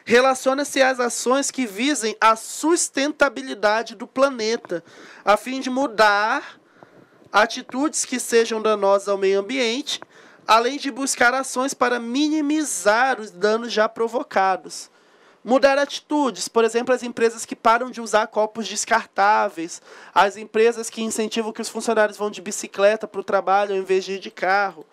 S2: relaciona-se às ações que visem a sustentabilidade do planeta, a fim de mudar atitudes que sejam danosas ao meio ambiente, além de buscar ações para minimizar os danos já provocados. Mudar atitudes, por exemplo, as empresas que param de usar copos descartáveis, as empresas que incentivam que os funcionários vão de bicicleta para o trabalho ao invés de ir de carro.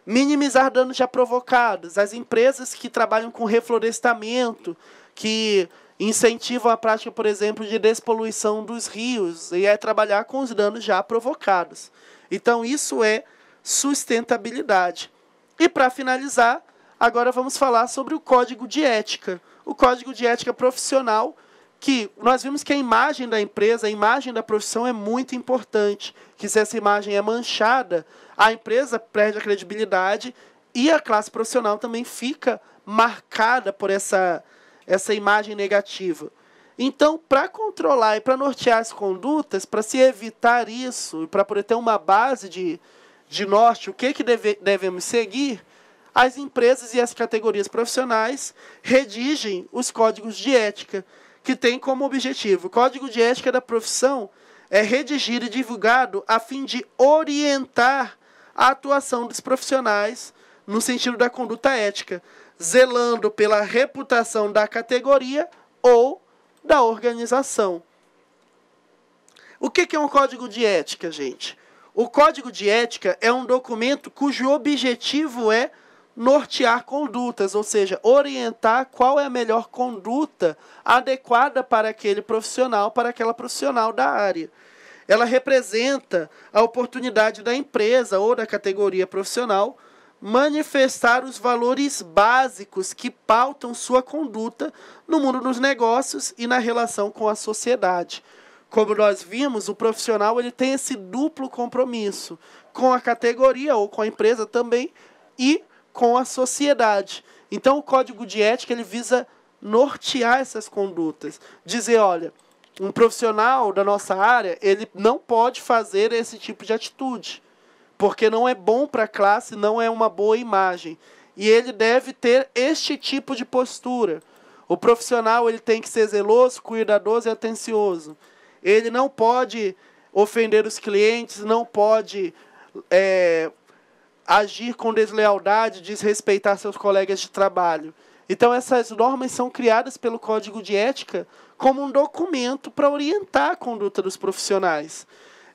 S2: Minimizar danos já provocados, as empresas que trabalham com reflorestamento, que incentivam a prática, por exemplo, de despoluição dos rios, e trabalhar com os danos já provocados. Então, isso é sustentabilidade. E, para finalizar, agora vamos falar sobre o Código de Ética. O Código de Ética Profissional, que nós vimos que a imagem da empresa, a imagem da profissão é muito importante, que se essa imagem é manchada, a empresa perde a credibilidade e a classe profissional também fica marcada por essa imagem negativa. Então, para controlar e para nortear as condutas, para se evitar isso, e para poder ter uma base de norte, o que devemos seguir, as empresas e as categorias profissionais redigem os códigos de ética, que têm como objetivo: o Código de Ética da Profissão é redigido e divulgado a fim de orientar a atuação dos profissionais no sentido da conduta ética, zelando pela reputação da categoria ou da organização. O que é um código de ética, gente? O código de ética é um documento cujo objetivo é nortear condutas, ou seja, orientar qual é a melhor conduta adequada para aquele profissional, para aquela profissional da área. Ela representa a oportunidade da empresa ou da categoria profissional manifestar os valores básicos que pautam sua conduta no mundo dos negócios e na relação com a sociedade. Como nós vimos, o profissional ele tem esse duplo compromisso com a categoria ou com a empresa também e com a sociedade. Então, o código de ética ele visa nortear essas condutas. Dizer, olha, um profissional da nossa área ele não pode fazer esse tipo de atitude, porque não é bom para a classe, não é uma boa imagem. E ele deve ter este tipo de postura. O profissional ele tem que ser zeloso, cuidadoso e atencioso. Ele não pode ofender os clientes, não pode agir com deslealdade, desrespeitar seus colegas de trabalho. Então, essas normas são criadas pelo Código de Ética como um documento para orientar a conduta dos profissionais.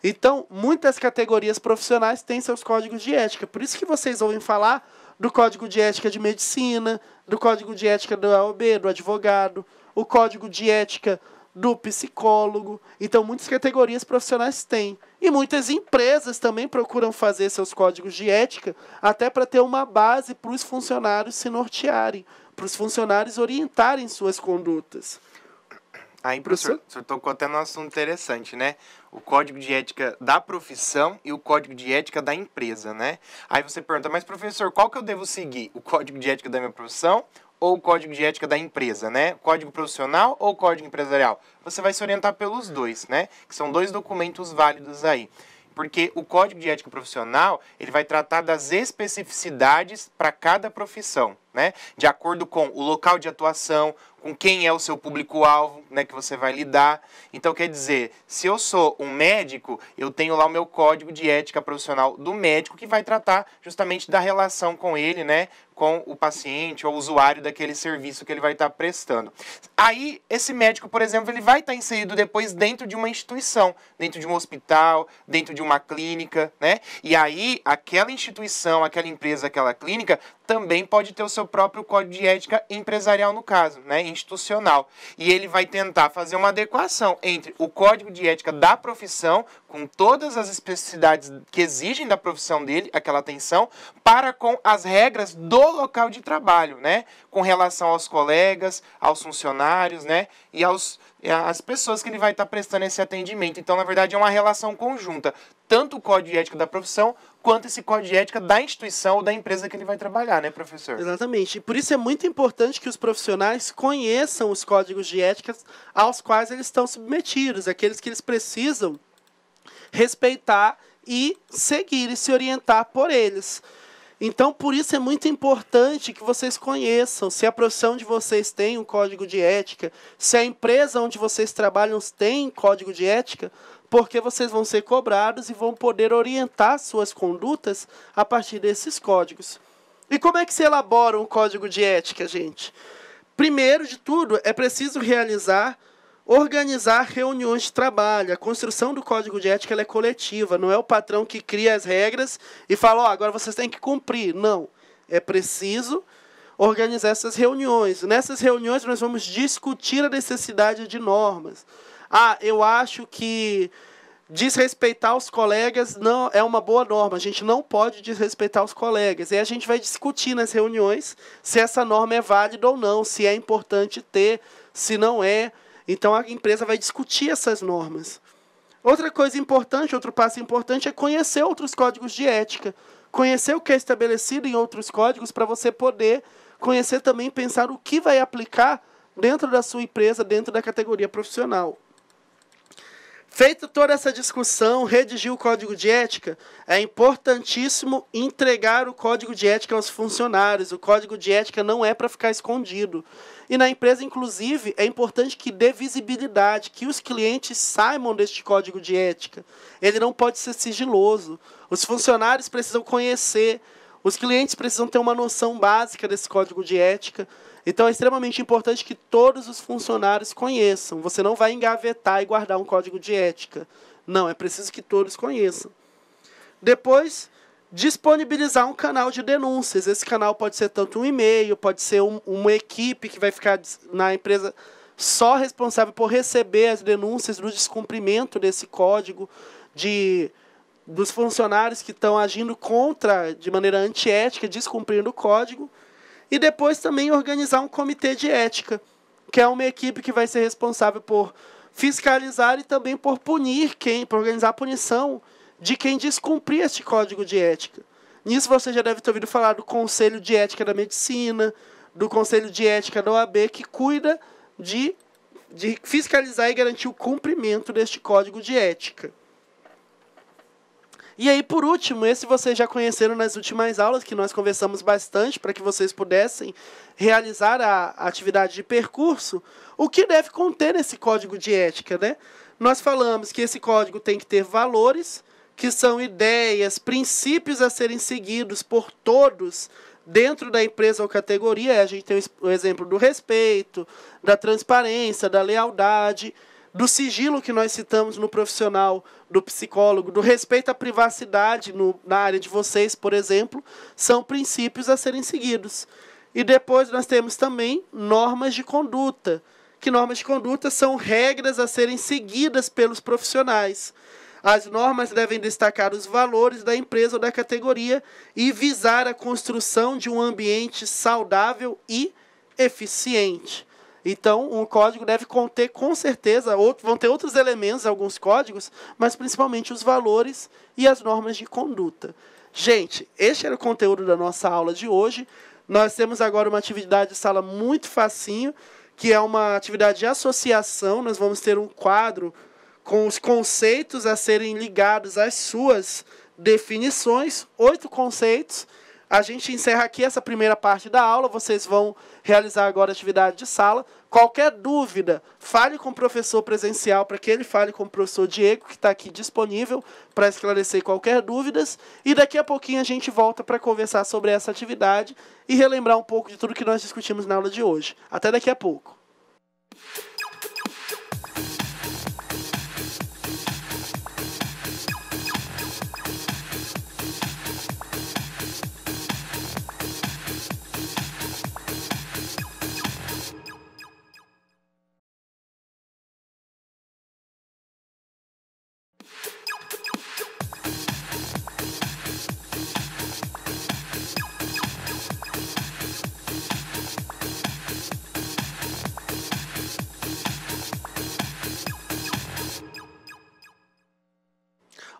S2: Então, muitas categorias profissionais têm seus códigos de ética. Por isso que vocês ouvem falar do Código de Ética de Medicina, do Código de Ética do AOB, do advogado, o Código de Ética do psicólogo. Então, muitas categorias profissionais têm. E muitas empresas também procuram fazer seus códigos de ética até para ter uma base para os funcionários se nortearem, para os funcionários orientarem suas condutas.
S3: Aí, professor, o senhor tocou até num assunto interessante, né? O código de ética da profissão e o código de ética da empresa, né? Aí você pergunta, mas professor, qual que eu devo seguir? O código de ética da minha profissão ou o código de ética da empresa, né? Código profissional ou código empresarial? Você vai se orientar pelos dois, né? Que são dois documentos válidos aí. Porque o Código de Ética Profissional, ele vai tratar das especificidades para cada profissão, né? De acordo com o local de atuação, com quem é o seu público-alvo, né, que você vai lidar. Então, quer dizer, se eu sou um médico, eu tenho lá o meu Código de Ética Profissional do médico, que vai tratar justamente da relação com ele, né, com o paciente ou usuário daquele serviço que ele vai estar prestando. Aí, esse médico, por exemplo, ele vai estar inserido depois dentro de uma instituição, dentro de um hospital, dentro de uma clínica, né? E aí, aquela instituição, aquela empresa, aquela clínica, também pode ter o seu próprio código de ética empresarial, no caso, né, institucional. E ele vai tentar fazer uma adequação entre o código de ética da profissão, com todas as especificidades que exigem da profissão dele, aquela atenção, para com as regras do local de trabalho, né, com relação aos colegas, aos funcionários, né, e às pessoas que ele vai estar prestando esse atendimento. Então, na verdade, é uma relação conjunta, tanto o código de ética da profissão, quanto esse código de ética da instituição ou da empresa que ele vai trabalhar, né, professor?
S2: Exatamente. E por isso é muito importante que os profissionais conheçam os códigos de ética aos quais eles estão submetidos, aqueles que eles precisam respeitar e seguir e se orientar por eles. Então, por isso é muito importante que vocês conheçam se a profissão de vocês tem um código de ética, se a empresa onde vocês trabalham tem código de ética, porque vocês vão ser cobrados e vão poder orientar suas condutas a partir desses códigos. E como é que se elabora um código de ética, gente? Primeiro de tudo, é preciso organizar reuniões de trabalho. A construção do código de ética ela é coletiva, não é o patrão que cria as regras e fala, agora vocês têm que cumprir. Não, é preciso organizar essas reuniões. Nessas reuniões nós vamos discutir a necessidade de normas. Eu acho que desrespeitar os colegas não é uma boa norma. A gente não pode desrespeitar os colegas. E a gente vai discutir nas reuniões se essa norma é válida ou não, se é importante ter, se não é. Então, a empresa vai discutir essas normas. Outra coisa importante, outro passo importante é conhecer outros códigos de ética. Conhecer o que é estabelecido em outros códigos para você poder conhecer também e pensar o que vai aplicar dentro da sua empresa, dentro da categoria profissional. Feita toda essa discussão, redigir o código de ética, é importantíssimo entregar o código de ética aos funcionários. O código de ética não é para ficar escondido. E na empresa, inclusive, é importante que dê visibilidade, que os clientes saibam deste código de ética. Ele não pode ser sigiloso. Os funcionários precisam conhecer Os clientes precisam ter uma noção básica desse código de ética. Então, é extremamente importante que todos os funcionários conheçam. Você não vai engavetar e guardar um código de ética. Não, é preciso que todos conheçam. Depois, disponibilizar um canal de denúncias. Esse canal pode ser tanto um e-mail, pode ser uma equipe que vai ficar na empresa só responsável por receber as denúncias do descumprimento desse código, dos funcionários que estão agindo de maneira antiética, descumprindo o código. E depois também organizar um comitê de ética, que é uma equipe que vai ser responsável por fiscalizar e também por punir por organizar a punição de quem descumprir este código de ética. Nisso você já deve ter ouvido falar do Conselho de Ética da Medicina, do Conselho de Ética da OAB, que cuida de fiscalizar e garantir o cumprimento deste código de ética. E aí, por último, esse vocês já conheceram nas últimas aulas, que nós conversamos bastante para que vocês pudessem realizar a atividade de percurso. O que deve conter esse código de ética, né? Nós falamos que esse código tem que ter valores, que são ideias, princípios a serem seguidos por todos dentro da empresa ou categoria. A gente tem o exemplo do respeito, da transparência, da lealdade, do sigilo que nós citamos no profissional, do psicólogo, do respeito à privacidade na área de vocês, por exemplo, são princípios a serem seguidos. E depois nós temos também normas de conduta, que normas de conduta são regras a serem seguidas pelos profissionais. As normas devem destacar os valores da empresa ou da categoria e visar a construção de um ambiente saudável e eficiente. Então, um código deve conter, com certeza, vão ter outros elementos, alguns códigos, mas principalmente os valores e as normas de conduta. Gente, este era o conteúdo da nossa aula de hoje. Nós temos agora uma atividade de sala muito facinho, que é uma atividade de associação. Nós vamos ter um quadro com os conceitos a serem ligados às suas definições, 8 conceitos. A gente encerra aqui essa primeira parte da aula, vocês vão realizar agora a atividade de sala. Qualquer dúvida, fale com o professor presencial para que ele fale com o professor Diego, que está aqui disponível para esclarecer qualquer dúvida. E daqui a pouquinho a gente volta para conversar sobre essa atividade e relembrar um pouco de tudo que nós discutimos na aula de hoje. Até daqui a pouco.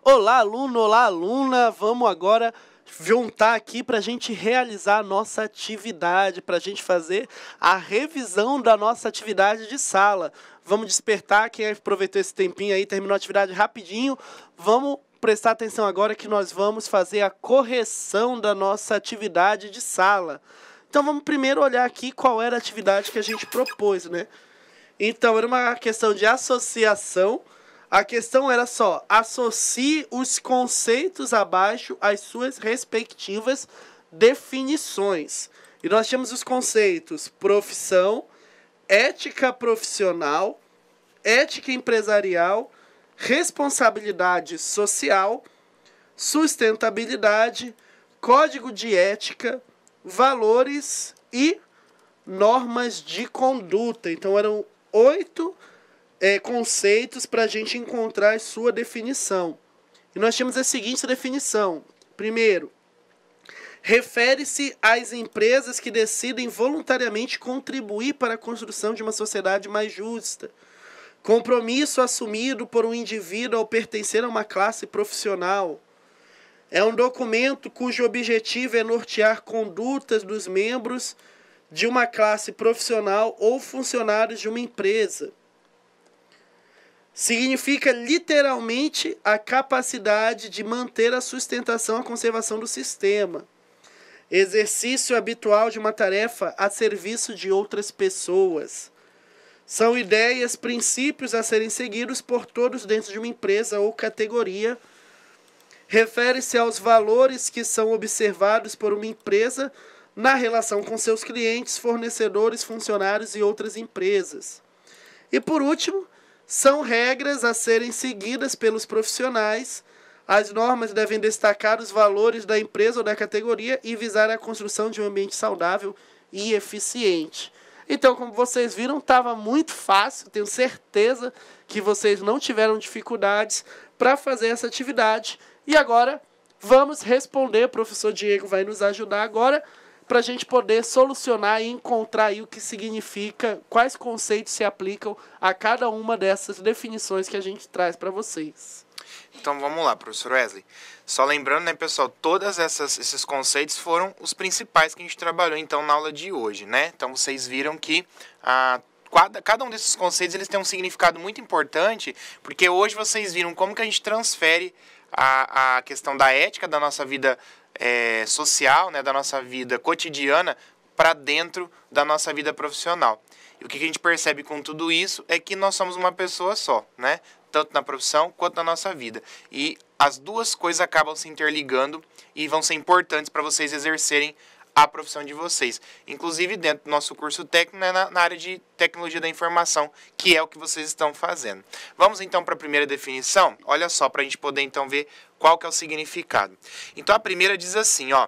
S2: Olá, aluno, olá, aluna. Vamos agora juntar aqui para a gente realizar a nossa atividade, para a gente fazer a revisão da nossa atividade de sala. Vamos despertar quem aproveitou esse tempinho aí, terminou a atividade rapidinho. Vamos prestar atenção agora que nós vamos fazer a correção da nossa atividade de sala. Então, vamos primeiro olhar aqui qual era a atividade que a gente propôs, né? Então, era uma questão de associação. A questão era só, associe os conceitos abaixo às suas respectivas definições. E nós tínhamos os conceitos profissão, ética profissional, ética empresarial, responsabilidade social, sustentabilidade, código de ética, valores e normas de conduta. Então eram 8 conceitos para a gente encontrar a sua definição. E nós temos a seguinte definição. Primeiro, refere-se às empresas que decidem voluntariamente contribuir para a construção de uma sociedade mais justa. Compromisso assumido por um indivíduo ao pertencer a uma classe profissional. É um documento cujo objetivo é nortear condutas dos membros de uma classe profissional ou funcionários de uma empresa. Significa literalmente a capacidade de manter a sustentação e a conservação do sistema. Exercício habitual de uma tarefa a serviço de outras pessoas. São ideias, princípios a serem seguidos por todos dentro de uma empresa ou categoria. refere-se aos valores que são observados por uma empresa na relação com seus clientes, fornecedores, funcionários e outras empresas. E por último, são regras a serem seguidas pelos profissionais. As normas devem destacar os valores da empresa ou da categoria e visar a construção de um ambiente saudável e eficiente. Então, como vocês viram, estava muito fácil. Tenho certeza que vocês não tiveram dificuldades para fazer essa atividade. E agora, vamos responder. O professor Diego vai nos ajudar agora para a gente poder solucionar e encontrar aí o que significa, quais conceitos se aplicam a cada uma dessas definições que a gente traz para vocês.
S3: Então vamos lá, professor Wesley. Só lembrando, né, pessoal, todos esses conceitos foram os principais que a gente trabalhou então na aula de hoje, né? Então vocês viram que cada um desses conceitos eles têm um significado muito importante, porque hoje vocês viram como que a gente transfere a questão da ética da nossa vida social, né, da nossa vida cotidiana para dentro da nossa vida profissional. E o que a gente percebe com tudo isso é que nós somos uma pessoa só, né? Tanto na profissão quanto na nossa vida. E as duas coisas acabam se interligando e vão ser importantes para vocês exercerem a profissão de vocês. Inclusive dentro do nosso curso técnico, né, na área de tecnologia da informação, que é o que vocês estão fazendo. Vamos então para a primeira definição? Olha só, para a gente poder então ver qual que é o significado. Então a primeira diz assim, ó.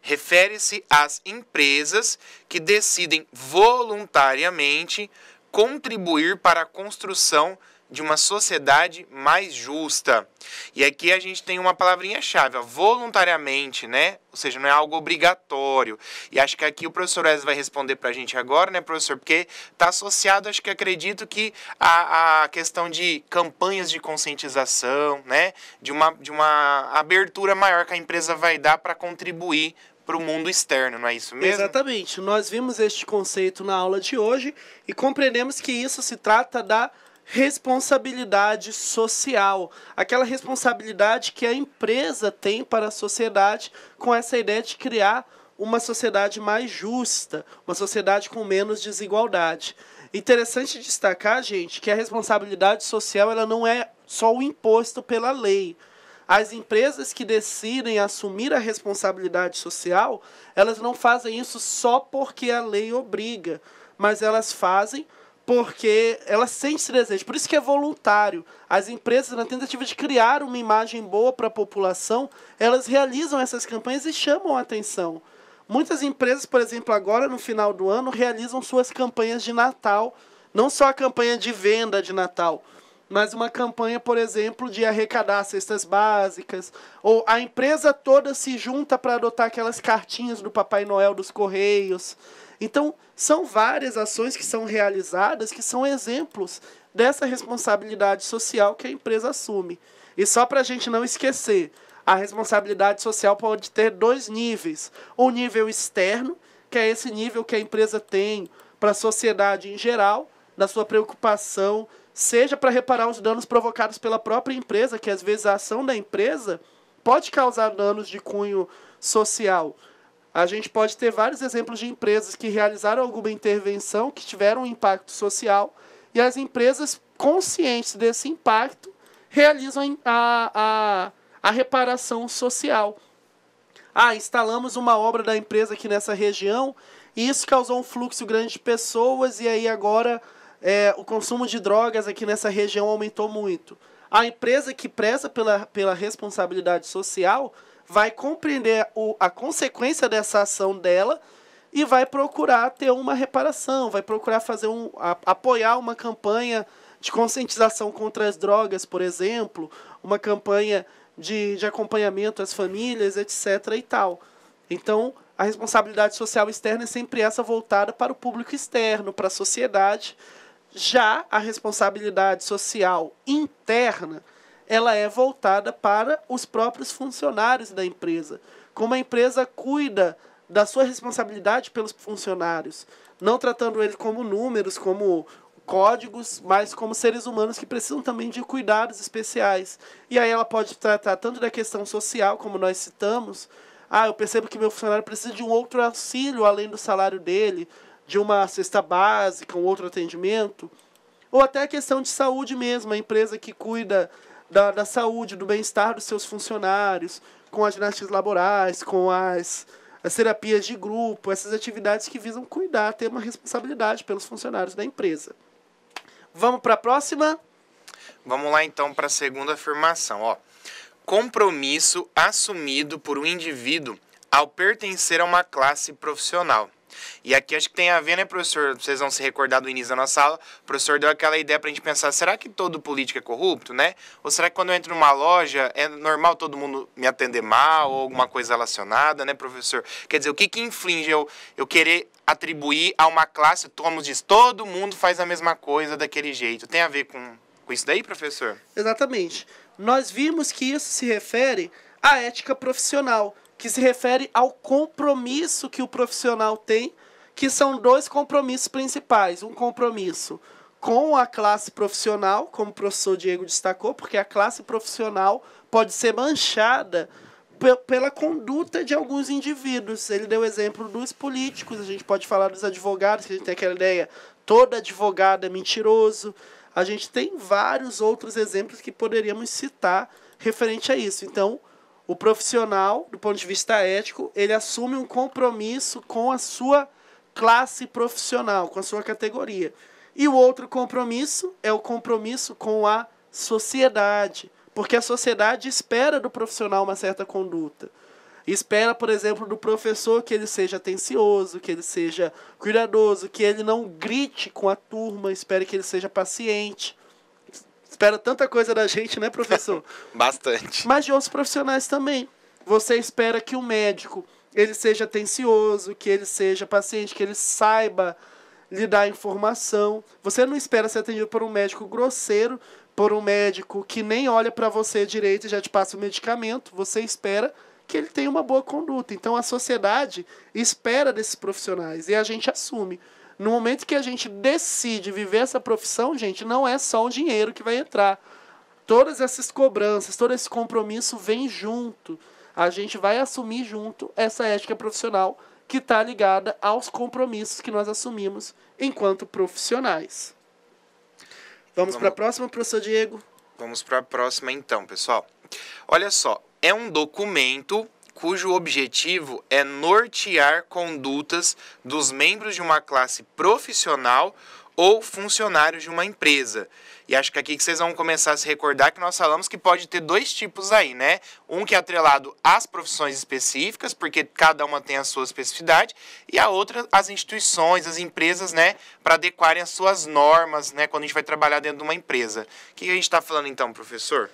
S3: Refere-se às empresas que decidem voluntariamente contribuir para a construção de uma sociedade mais justa. E aqui a gente tem uma palavrinha-chave, voluntariamente, né? Ou seja, não é algo obrigatório. E acho que aqui o professor Wesley vai responder para a gente agora, né, professor? Porque está associado, acho que acredito que a questão de campanhas de conscientização, né? De uma abertura maior que a empresa vai dar para contribuir para o mundo externo, não é isso mesmo?
S2: Exatamente. Nós vimos este conceito na aula de hoje e compreendemos que isso se trata da responsabilidade social, aquela responsabilidade que a empresa tem para a sociedade, com essa ideia de criar uma sociedade mais justa, uma sociedade com menos desigualdade. Interessante destacar, gente, que a responsabilidade social ela não é só o imposto pela lei. As empresas que decidem assumir a responsabilidade social, elas não fazem isso só porque a lei obriga, mas elas fazem porque elas sentem esse desejo. Por isso que é voluntário. As empresas, na tentativa de criar uma imagem boa para a população, elas realizam essas campanhas e chamam a atenção. Muitas empresas, por exemplo, agora no final do ano, realizam suas campanhas de Natal. Não só a campanha de venda de Natal, mas uma campanha, por exemplo, de arrecadar cestas básicas. Ou a empresa toda se junta para adotar aquelas cartinhas do Papai Noel dos Correios. Então, são várias ações que são realizadas que são exemplos dessa responsabilidade social que a empresa assume. E só para a gente não esquecer, a responsabilidade social pode ter dois níveis. O nível externo, que é esse nível que a empresa tem para a sociedade em geral, da sua preocupação, seja para reparar os danos provocados pela própria empresa, que às vezes a ação da empresa pode causar danos de cunho social. A gente pode ter vários exemplos de empresas que realizaram alguma intervenção, que tiveram um impacto social, e as empresas conscientes desse impacto realizam a reparação social. Instalamos uma obra da empresa aqui nessa região, e isso causou um fluxo grande de pessoas, e aí agora o consumo de drogas aqui nessa região aumentou muito. A empresa que preza pela responsabilidade social vai compreender a consequência dessa ação dela e vai procurar ter uma reparação, vai procurar apoiar uma campanha de conscientização contra as drogas, por exemplo, uma campanha de acompanhamento às famílias, etc. e tal. Então, a responsabilidade social externa é sempre essa voltada para o público externo, para a sociedade. Já a responsabilidade social interna, ela é voltada para os próprios funcionários da empresa. Como a empresa cuida da sua responsabilidade pelos funcionários, não tratando eles como números, como códigos, mas como seres humanos que precisam também de cuidados especiais. E aí ela pode tratar tanto da questão social, como nós citamos. Eu percebo que meu funcionário precisa de um outro auxílio além do salário dele, de uma cesta básica, um outro atendimento. Ou até a questão de saúde mesmo, a empresa que cuida da saúde, do bem-estar dos seus funcionários, com as ginásticas laborais, com as terapias de grupo, essas atividades que visam cuidar, ter uma responsabilidade pelos funcionários da empresa. Vamos para a próxima?
S3: Vamos lá então para a segunda afirmação. Ó. Compromisso assumido por um indivíduo ao pertencer a uma classe profissional. E aqui acho que tem a ver, né, professor? Vocês vão se recordar do início da nossa aula. O professor deu aquela ideia pra gente pensar, será que todo político é corrupto, né? Ou será que quando eu entro numa loja é normal todo mundo me atender mal ou alguma coisa relacionada, né, professor? Quer dizer, o que inflige eu querer atribuir a uma classe, como diz, todo mundo faz a mesma coisa daquele jeito. Tem a ver com isso daí, professor?
S2: Exatamente. Nós vimos que isso se refere à ética profissional, que se refere ao compromisso que o profissional tem, que são dois compromissos principais. Um compromisso com a classe profissional, como o professor Diego destacou, porque a classe profissional pode ser manchada pela conduta de alguns indivíduos. Ele deu exemplo dos políticos, a gente pode falar dos advogados, que a gente tem aquela ideia, todo advogado é mentiroso. A gente tem vários outros exemplos que poderíamos citar referente a isso. Então, o profissional, do ponto de vista ético, ele assume um compromisso com a sua classe profissional, com a sua categoria. E o outro compromisso é o compromisso com a sociedade, porque a sociedade espera do profissional uma certa conduta. Espera, por exemplo, do professor que ele seja atencioso, que ele seja cuidadoso, que ele não grite com a turma, espera que ele seja paciente. Espera tanta coisa da gente, né, professor?
S3: Bastante.
S2: Mas de outros profissionais também. Você espera que o médico ele seja atencioso, que ele seja paciente, que ele saiba lhe dar informação. Você não espera ser atendido por um médico grosseiro, por um médico que nem olha para você direito e já te passa o medicamento. Você espera que ele tenha uma boa conduta. Então a sociedade espera desses profissionais e a gente assume. No momento que a gente decide viver essa profissão, gente, não é só o dinheiro que vai entrar. Todas essas cobranças, todo esse compromisso vem junto. A gente vai assumir junto essa ética profissional que está ligada aos compromissos que nós assumimos enquanto profissionais. Vamos para a próxima, professor Diego?
S3: Vamos para a próxima então, pessoal. Olha só, é um documento cujo objetivo é nortear condutas dos membros de uma classe profissional ou funcionários de uma empresa. E acho que aqui que vocês vão começar a se recordar que nós falamos que pode ter dois tipos aí, né? Um que é atrelado às profissões específicas, porque cada uma tem a sua especificidade, e a outra, as instituições, as empresas, né? Para adequarem as suas normas, né? Quando a gente vai trabalhar dentro de uma empresa. O que a gente está falando então, professor?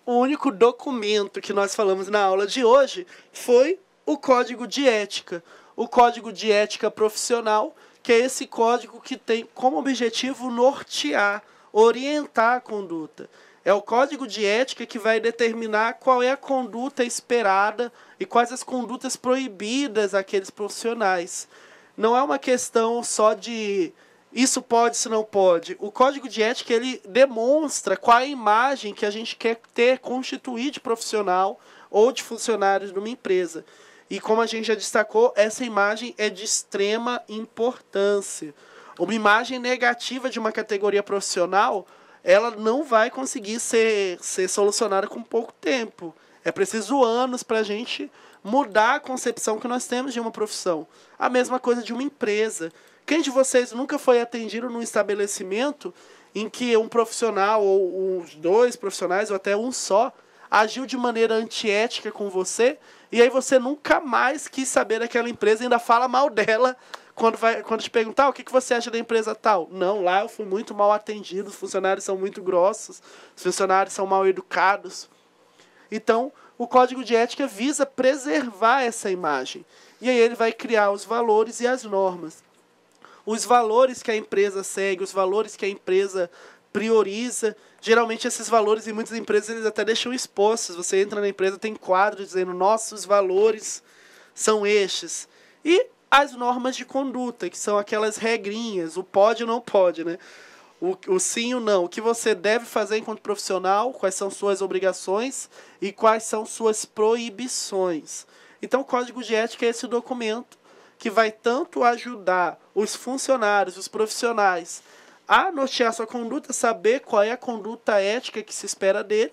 S2: O único documento que nós falamos na aula de hoje foi o Código de Ética. O Código de Ética Profissional, que é esse código que tem como objetivo nortear, orientar a conduta. É o Código de Ética que vai determinar qual é a conduta esperada e quais as condutas proibidas àqueles profissionais. Não é uma questão só de isso pode, isso não pode. O Código de Ética ele demonstra qual é a imagem que a gente quer ter, constituir de profissional ou de funcionários numa empresa. E como a gente já destacou, essa imagem é de extrema importância. Uma imagem negativa de uma categoria profissional, ela não vai conseguir ser solucionada com pouco tempo. É preciso anos para a gente mudar a concepção que nós temos de uma profissão. A mesma coisa de uma empresa. Quem de vocês nunca foi atendido num estabelecimento em que um profissional, ou uns dois profissionais, ou até um só, agiu de maneira antiética com você, e aí você nunca mais quis saber daquela empresa, ainda fala mal dela, quando te perguntar o que você acha da empresa tal? Não, lá eu fui muito mal atendido, os funcionários são muito grossos, os funcionários são mal educados. Então, o Código de Ética visa preservar essa imagem. E aí ele vai criar os valores e as normas. Os valores que a empresa segue, os valores que a empresa prioriza. Geralmente esses valores em muitas empresas eles até deixam expostos. Você entra na empresa, tem quadro dizendo nossos valores são estes. E as normas de conduta, que são aquelas regrinhas, o pode e não pode, né? O sim e o não. O que você deve fazer enquanto profissional, quais são suas obrigações e quais são suas proibições. Então o Código de Ética é esse documento que vai tanto ajudar os funcionários, os profissionais, a nortear sua conduta, saber qual é a conduta ética que se espera dele,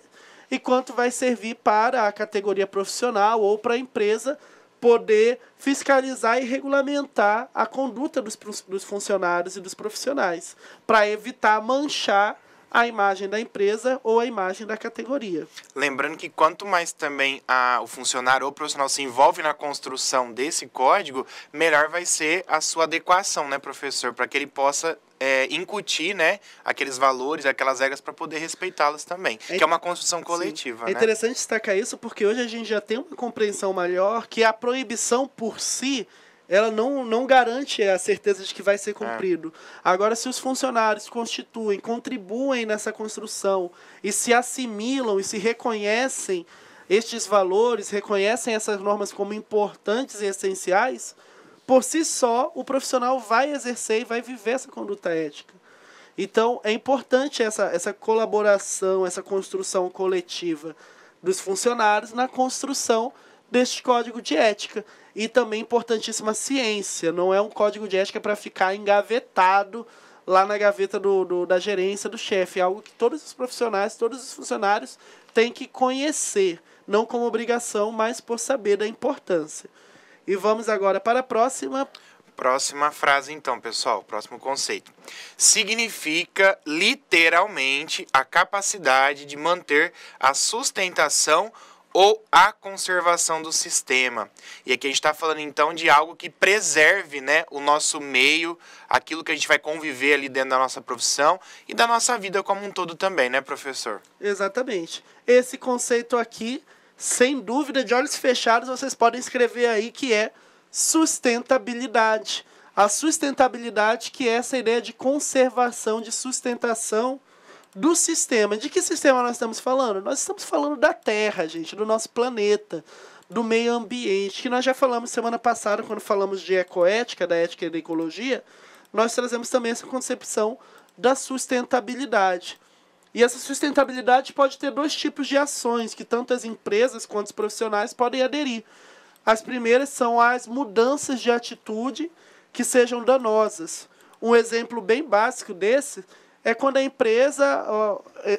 S2: e quanto vai servir para a categoria profissional ou para a empresa poder fiscalizar e regulamentar a conduta dos funcionários e dos profissionais, para evitar manchar a imagem da empresa ou a imagem da categoria.
S3: Lembrando que quanto mais também o funcionário ou o profissional se envolve na construção desse código, melhor vai ser a sua adequação, né, professor? Para que ele possa incutir, né, aqueles valores, aquelas regras para poder respeitá-las também, que é uma construção coletiva.
S2: É interessante destacar isso porque hoje a gente já tem uma compreensão maior que a proibição por si ela não garante a certeza de que vai ser cumprido. Agora, se os funcionários constituem, contribuem nessa construção e se assimilam e se reconhecem estes valores, reconhecem essas normas como importantes e essenciais, por si só, o profissional vai exercer e vai viver essa conduta ética. Então, é importante essa colaboração, essa construção coletiva dos funcionários na construção deste código de ética. E também importantíssima a ciência. Não é um código de ética para ficar engavetado lá na gaveta da gerência, do chefe. É algo que todos os profissionais, todos os funcionários têm que conhecer. Não como obrigação, mas por saber da importância. E vamos agora para a próxima.
S3: Próxima frase, então, pessoal. Próximo conceito. Significa, literalmente, a capacidade de manter a sustentação ou a conservação do sistema. E aqui a gente está falando, então, de algo que preserve, né, o nosso meio, aquilo que a gente vai conviver ali dentro da nossa profissão e da nossa vida como um todo também, né, professor?
S2: Exatamente. Esse conceito aqui, sem dúvida, de olhos fechados, vocês podem escrever aí que é sustentabilidade. A sustentabilidade, que é essa ideia de conservação, de sustentação do sistema. De que sistema nós estamos falando? Nós estamos falando da Terra, gente, do nosso planeta, do meio ambiente, que nós já falamos semana passada, quando falamos de ecoética, da ética e da ecologia, nós trazemos também essa concepção da sustentabilidade. E essa sustentabilidade pode ter dois tipos de ações, que tanto as empresas quanto os profissionais podem aderir. As primeiras são as mudanças de atitude que sejam danosas. Um exemplo bem básico desse é quando a empresa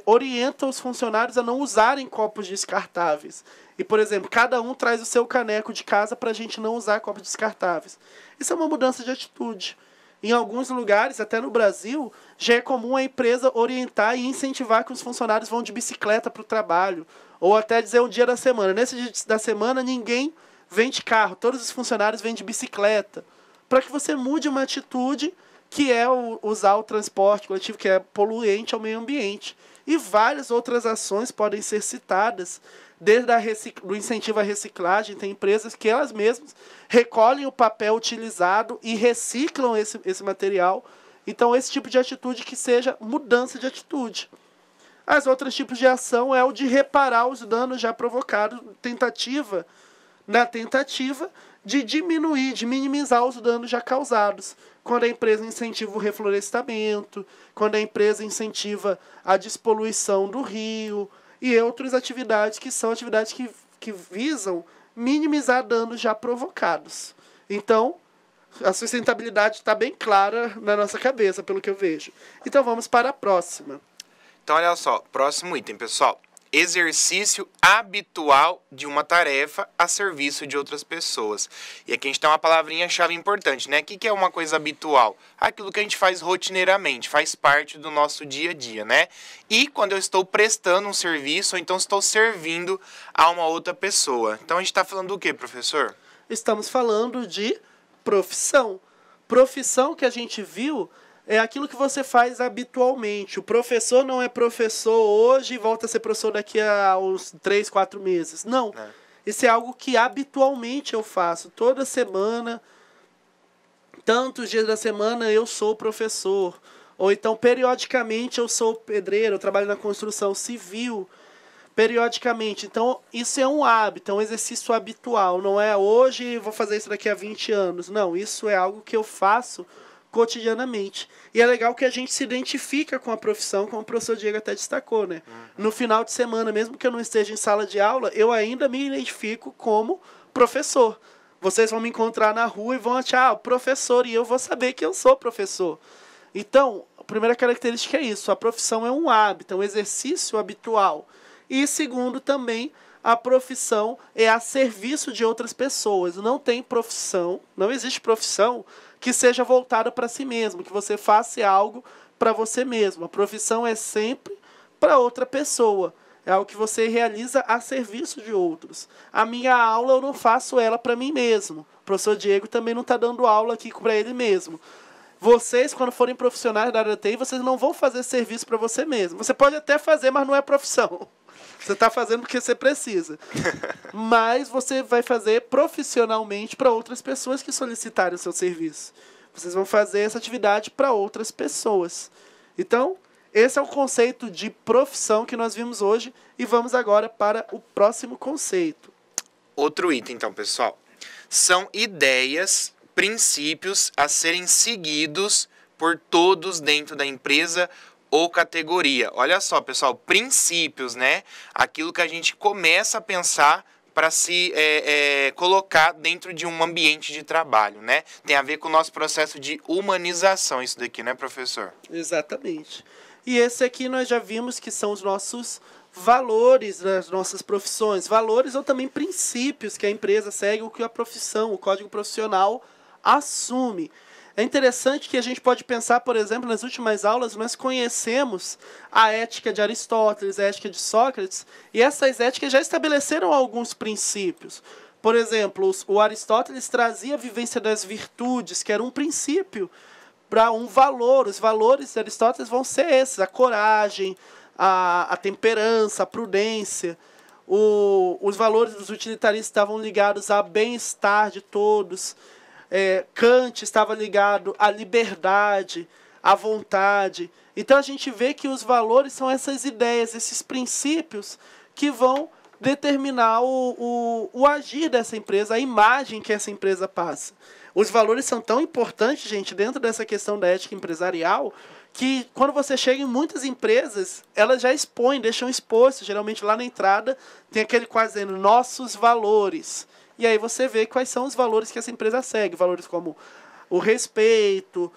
S2: orienta os funcionários a não usarem copos descartáveis. E, por exemplo, cada um traz o seu caneco de casa para a gente não usar copos descartáveis. Isso é uma mudança de atitude. Em alguns lugares, até no Brasil, já é comum a empresa orientar e incentivar que os funcionários vão de bicicleta para o trabalho. Ou até dizer um dia da semana. Nesse dia da semana, ninguém vem de carro, todos os funcionários vêm de bicicleta. Para que você mude uma atitude que é usar o transporte coletivo, que é poluente ao meio ambiente. E várias outras ações podem ser citadas, desde do incentivo à reciclagem. Tem empresas que elas mesmas recolhem o papel utilizado e reciclam esse material. Então, esse tipo de atitude que seja mudança de atitude. As outros tipos de ação é o de reparar os danos já provocados, na tentativa de diminuir, de minimizar os danos já causados. Quando a empresa incentiva o reflorestamento, quando a empresa incentiva a despoluição do rio e outras atividades que são atividades que visam minimizar danos já provocados. Então, a sustentabilidade está bem clara na nossa cabeça, pelo que eu vejo. Então, vamos para a próxima.
S3: Então, olha só, próximo item, pessoal. Exercício habitual de uma tarefa a serviço de outras pessoas. E aqui a gente tem uma palavrinha-chave importante, né? O que é uma coisa habitual? Aquilo que a gente faz rotineiramente, faz parte do nosso dia a dia, né? E quando eu estou prestando um serviço, ou então estou servindo a uma outra pessoa. Então a gente está falando do quê, professor?
S2: Estamos falando de profissão. Profissão que a gente viu é aquilo que você faz habitualmente. O professor não é professor hoje e volta a ser professor daqui a uns 3, 4 meses. Não. Isso é algo que habitualmente eu faço. Toda semana, tantos dias da semana eu sou professor. Ou então, periodicamente, eu sou pedreiro, eu trabalho na construção civil. Periodicamente. Então, isso é um hábito, é um exercício habitual. Não é hoje, vou fazer isso daqui a 20 anos. Não, isso é algo que eu faço cotidianamente. E é legal que a gente se identifica com a profissão, como o professor Diego até destacou, né? No final de semana, mesmo que eu não esteja em sala de aula, eu ainda me identifico como professor. Vocês vão me encontrar na rua e vão achar, professor, e eu vou saber que eu sou professor. Então, a primeira característica é isso, a profissão é um hábito, é um exercício habitual. E segundo, também, a profissão é a serviço de outras pessoas. Não tem profissão, não existe profissão que seja voltada para si mesmo, que você faça algo para você mesmo. A profissão é sempre para outra pessoa. É algo que você realiza a serviço de outros. A minha aula eu não faço ela para mim mesmo. O professor Diego também não está dando aula aqui para ele mesmo. Vocês, quando forem profissionais da área da TI, vocês não vão fazer serviço para você mesmo. Você pode até fazer, mas não é profissão. Você está fazendo porque você precisa. Mas você vai fazer profissionalmente para outras pessoas que solicitarem o seu serviço. Vocês vão fazer essa atividade para outras pessoas. Então, esse é o conceito de profissão que nós vimos hoje. E vamos agora para o próximo conceito.
S3: Outro item, então, pessoal. São ideias, princípios a serem seguidos por todos dentro da empresa ou categoria. Olha só, pessoal, princípios, né? Aquilo que a gente começa a pensar para se colocar dentro de um ambiente de trabalho, né? Tem a ver com o nosso processo de humanização, isso daqui, né, professor?
S2: Exatamente. E esse aqui nós já vimos que são os nossos valores das nossas profissões. Valores ou também princípios que a empresa segue, o que a profissão, o código profissional assume. É interessante que a gente pode pensar, por exemplo, nas últimas aulas, nós conhecemos a ética de Aristóteles, a ética de Sócrates, e essas éticas já estabeleceram alguns princípios. Por exemplo, o Aristóteles trazia a vivência das virtudes, que era um princípio para um valor. Os valores de Aristóteles vão ser esses: a coragem, a temperança, a prudência. Os valores dos utilitaristas estavam ligados ao bem-estar de todos. Kant estava ligado à liberdade, à vontade. Então a gente vê que os valores são essas ideias, esses princípios que vão determinar o agir dessa empresa, a imagem que essa empresa passa. Os valores são tão importantes, gente, dentro dessa questão da ética empresarial, que quando você chega em muitas empresas, elas já expõem, deixam exposto, geralmente lá na entrada tem aquele quase dizendo, nossos valores. E aí você vê quais são os valores que essa empresa segue. Valores como o respeito,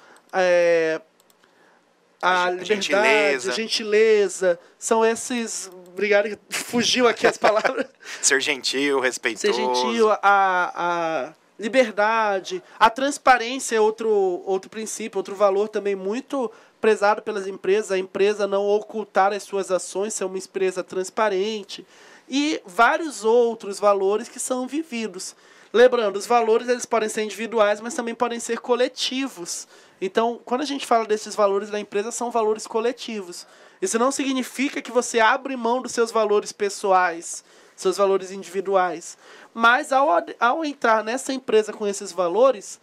S2: a liberdade, a gentileza. São esses... Obrigado, fugiu aqui as palavras.
S3: Ser gentil, respeitoso.
S2: Ser gentil, a liberdade. A transparência é outro princípio, outro valor também muito prezado pelas empresas. A empresa não ocultar as suas ações, ser uma empresa transparente. E vários outros valores que são vividos. Lembrando, os valores eles podem ser individuais, mas também podem ser coletivos. Então, quando a gente fala desses valores da empresa, são valores coletivos. Isso não significa que você abre mão dos seus valores pessoais, seus valores individuais. Mas, ao entrar nessa empresa com esses valores,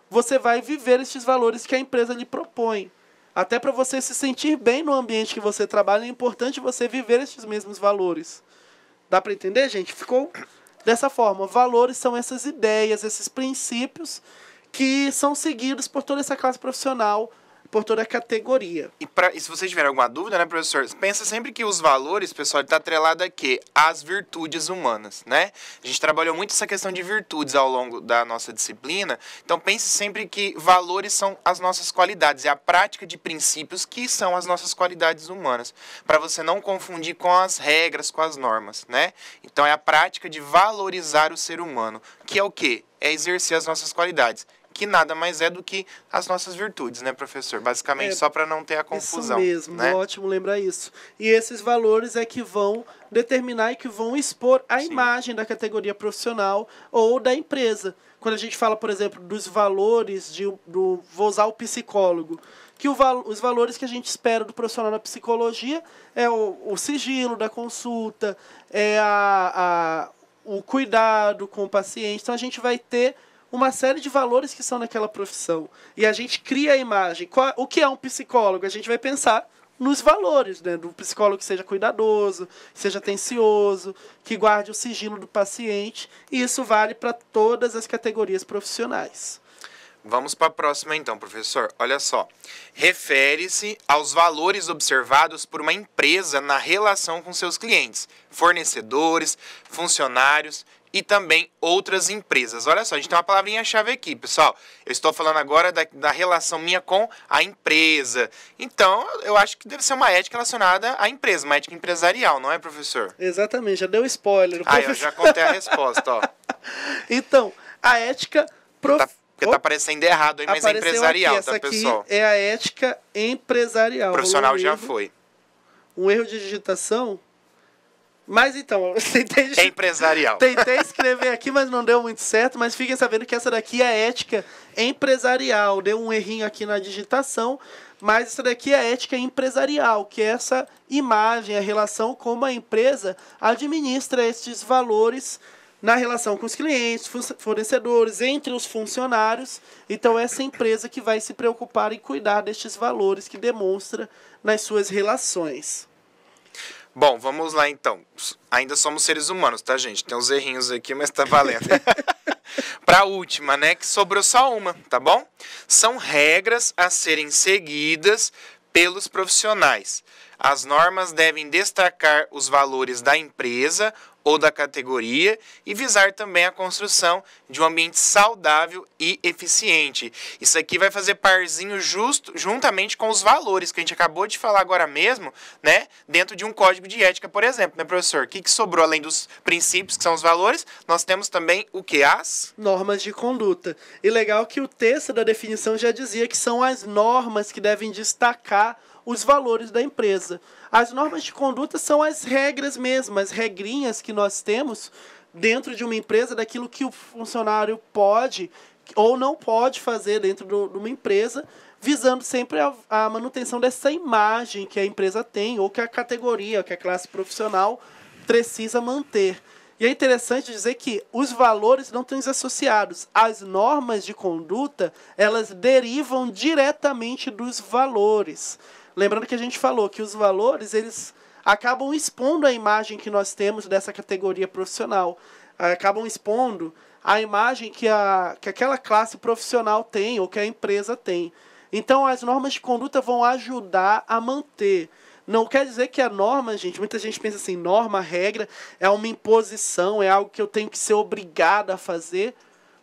S2: você vai viver esses valores que a empresa lhe propõe. Até para você se sentir bem no ambiente que você trabalha, é importante você viver esses mesmos valores. Dá para entender, gente? Ficou dessa forma. Valores são essas ideias, esses princípios que são seguidos por toda essa classe profissional, por toda a categoria.
S3: E se vocês tiverem alguma dúvida, né, professor? Pensa sempre que os valores, pessoal, está atrelado a quê? Às virtudes humanas, né? A gente trabalhou muito essa questão de virtudes ao longo da nossa disciplina. Então, pense sempre que valores são as nossas qualidades. É a prática de princípios que são as nossas qualidades humanas. Para você não confundir com as regras, com as normas, né? Então, é a prática de valorizar o ser humano. Que é o quê? É exercer as nossas qualidades. Que nada mais é do que as nossas virtudes, né, professor? Basicamente, só para não ter a confusão.
S2: Isso mesmo,
S3: né?
S2: Ótimo lembrar isso. E esses valores é que vão determinar e que vão expor a imagem da categoria profissional ou da empresa. Quando a gente fala, por exemplo, dos valores, vou usar o psicólogo, que os valores que a gente espera do profissional da psicologia é o sigilo da consulta, é o cuidado com o paciente. Então, a gente vai ter uma série de valores que são naquela profissão. E a gente cria a imagem. O que é um psicólogo? A gente vai pensar nos valores, né? Do psicólogo que seja cuidadoso, que seja atencioso, que guarde o sigilo do paciente. E isso vale para todas as categorias profissionais.
S3: Vamos para a próxima então, professor. Olha só. Refere-se aos valores observados por uma empresa na relação com seus clientes, fornecedores, funcionários e também outras empresas. Olha só, a gente tem uma palavrinha-chave aqui, pessoal. Eu estou falando agora da relação minha com a empresa. Então, eu acho que deve ser uma ética relacionada à empresa, uma ética empresarial, não é, professor?
S2: Exatamente, já deu spoiler.
S3: Eu já contei a resposta, ó.
S2: Então, a ética...
S3: Porque tá parecendo errado aí, mas é empresarial,
S2: aqui,
S3: tá, pessoal?
S2: Aqui é a ética empresarial.
S3: O profissional já foi.
S2: Um erro de digitação. Mas então,
S3: é empresarial.
S2: Tentei escrever aqui, mas não deu muito certo. Mas fiquem sabendo que essa daqui é a ética empresarial. Deu um errinho aqui na digitação. Mas essa daqui é a ética empresarial, que é essa imagem, a relação como a empresa administra estes valores na relação com os clientes, fornecedores, entre os funcionários. Então, essa empresa que vai se preocupar em cuidar destes valores que demonstra nas suas relações.
S3: Bom, vamos lá então. Ainda somos seres humanos, tá, gente? Tem uns errinhos aqui, mas tá valendo. Para a última, né, que sobrou só uma, tá bom? São regras a serem seguidas pelos profissionais. As normas devem destacar os valores da empresa ou da categoria e visar também a construção de um ambiente saudável e eficiente. Isso aqui vai fazer parzinho juntamente com os valores que a gente acabou de falar agora mesmo, né? Dentro de um código de ética, por exemplo, né, professor? O que sobrou além dos princípios, que são os valores? Nós temos também o que? As
S2: normas de conduta. E legal que o texto da definição já dizia que são as normas que devem destacar os valores da empresa. As normas de conduta são as regras mesmo, as regrinhas que nós temos dentro de uma empresa, daquilo que o funcionário pode ou não pode fazer dentro de uma empresa, visando sempre a manutenção dessa imagem que a empresa tem, ou que a categoria, que a classe profissional precisa manter. E é interessante dizer que os valores não estão desassociados. As normas de conduta, elas derivam diretamente dos valores. Lembrando que a gente falou que os valores, eles acabam expondo a imagem que nós temos dessa categoria profissional. Acabam expondo a imagem que aquela classe profissional tem ou que a empresa tem. Então, as normas de conduta vão ajudar a manter. Não quer dizer que a norma, gente, muita gente pensa assim, norma, regra, é uma imposição, é algo que eu tenho que ser obrigado a fazer.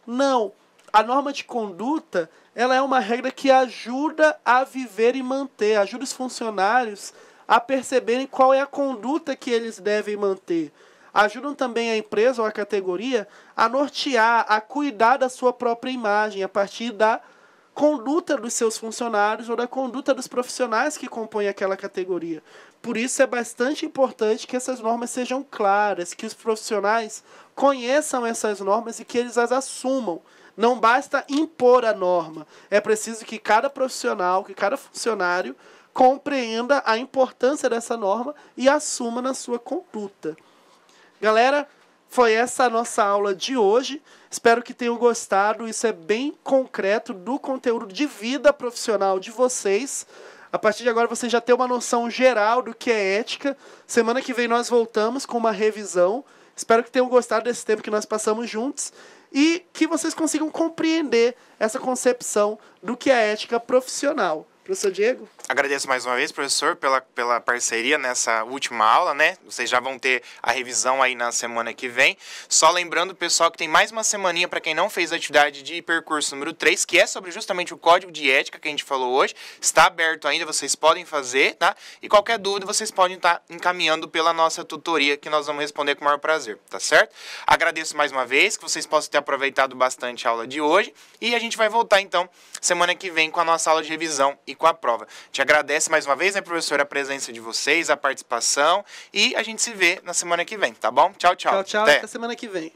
S2: Não. A norma de conduta, ela é uma regra que ajuda a viver e manter, ajuda os funcionários a perceberem qual é a conduta que eles devem manter. Ajudam também a empresa ou a categoria a nortear, a cuidar da sua própria imagem, a partir da conduta dos seus funcionários ou da conduta dos profissionais que compõem aquela categoria. Por isso é bastante importante que essas normas sejam claras, que os profissionais conheçam essas normas e que eles as assumam. Não basta impor a norma, é preciso que cada profissional, que cada funcionário compreenda a importância dessa norma e assuma na sua conduta. Galera, foi essa a nossa aula de hoje. Espero que tenham gostado. Isso é bem concreto do conteúdo de vida profissional de vocês. A partir de agora vocês já têm uma noção geral do que é ética. Semana que vem nós voltamos com uma revisão. Espero que tenham gostado desse tempo que nós passamos juntos e que vocês consigam compreender essa concepção do que é ética profissional. Professor Diego?
S3: Agradeço mais uma vez, professor, pela parceria nessa última aula, né? Vocês já vão ter a revisão aí na semana que vem. Só lembrando, pessoal, que tem mais uma semaninha para quem não fez a atividade de percurso número 3, que é sobre justamente o código de ética que a gente falou hoje. Está aberto ainda, vocês podem fazer, tá? E qualquer dúvida, vocês podem estar encaminhando pela nossa tutoria, que nós vamos responder com o maior prazer, tá certo? Agradeço mais uma vez, que vocês possam ter aproveitado bastante a aula de hoje. E a gente vai voltar, então, semana que vem com a nossa aula de revisão e com a prova. Te agradece mais uma vez, né, professor, a presença de vocês, a participação, e a gente se vê na semana que vem, tá bom? Tchau, tchau.
S2: Tchau, tchau. Até semana que vem.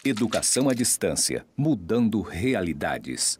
S1: Educação à distância, mudando realidades.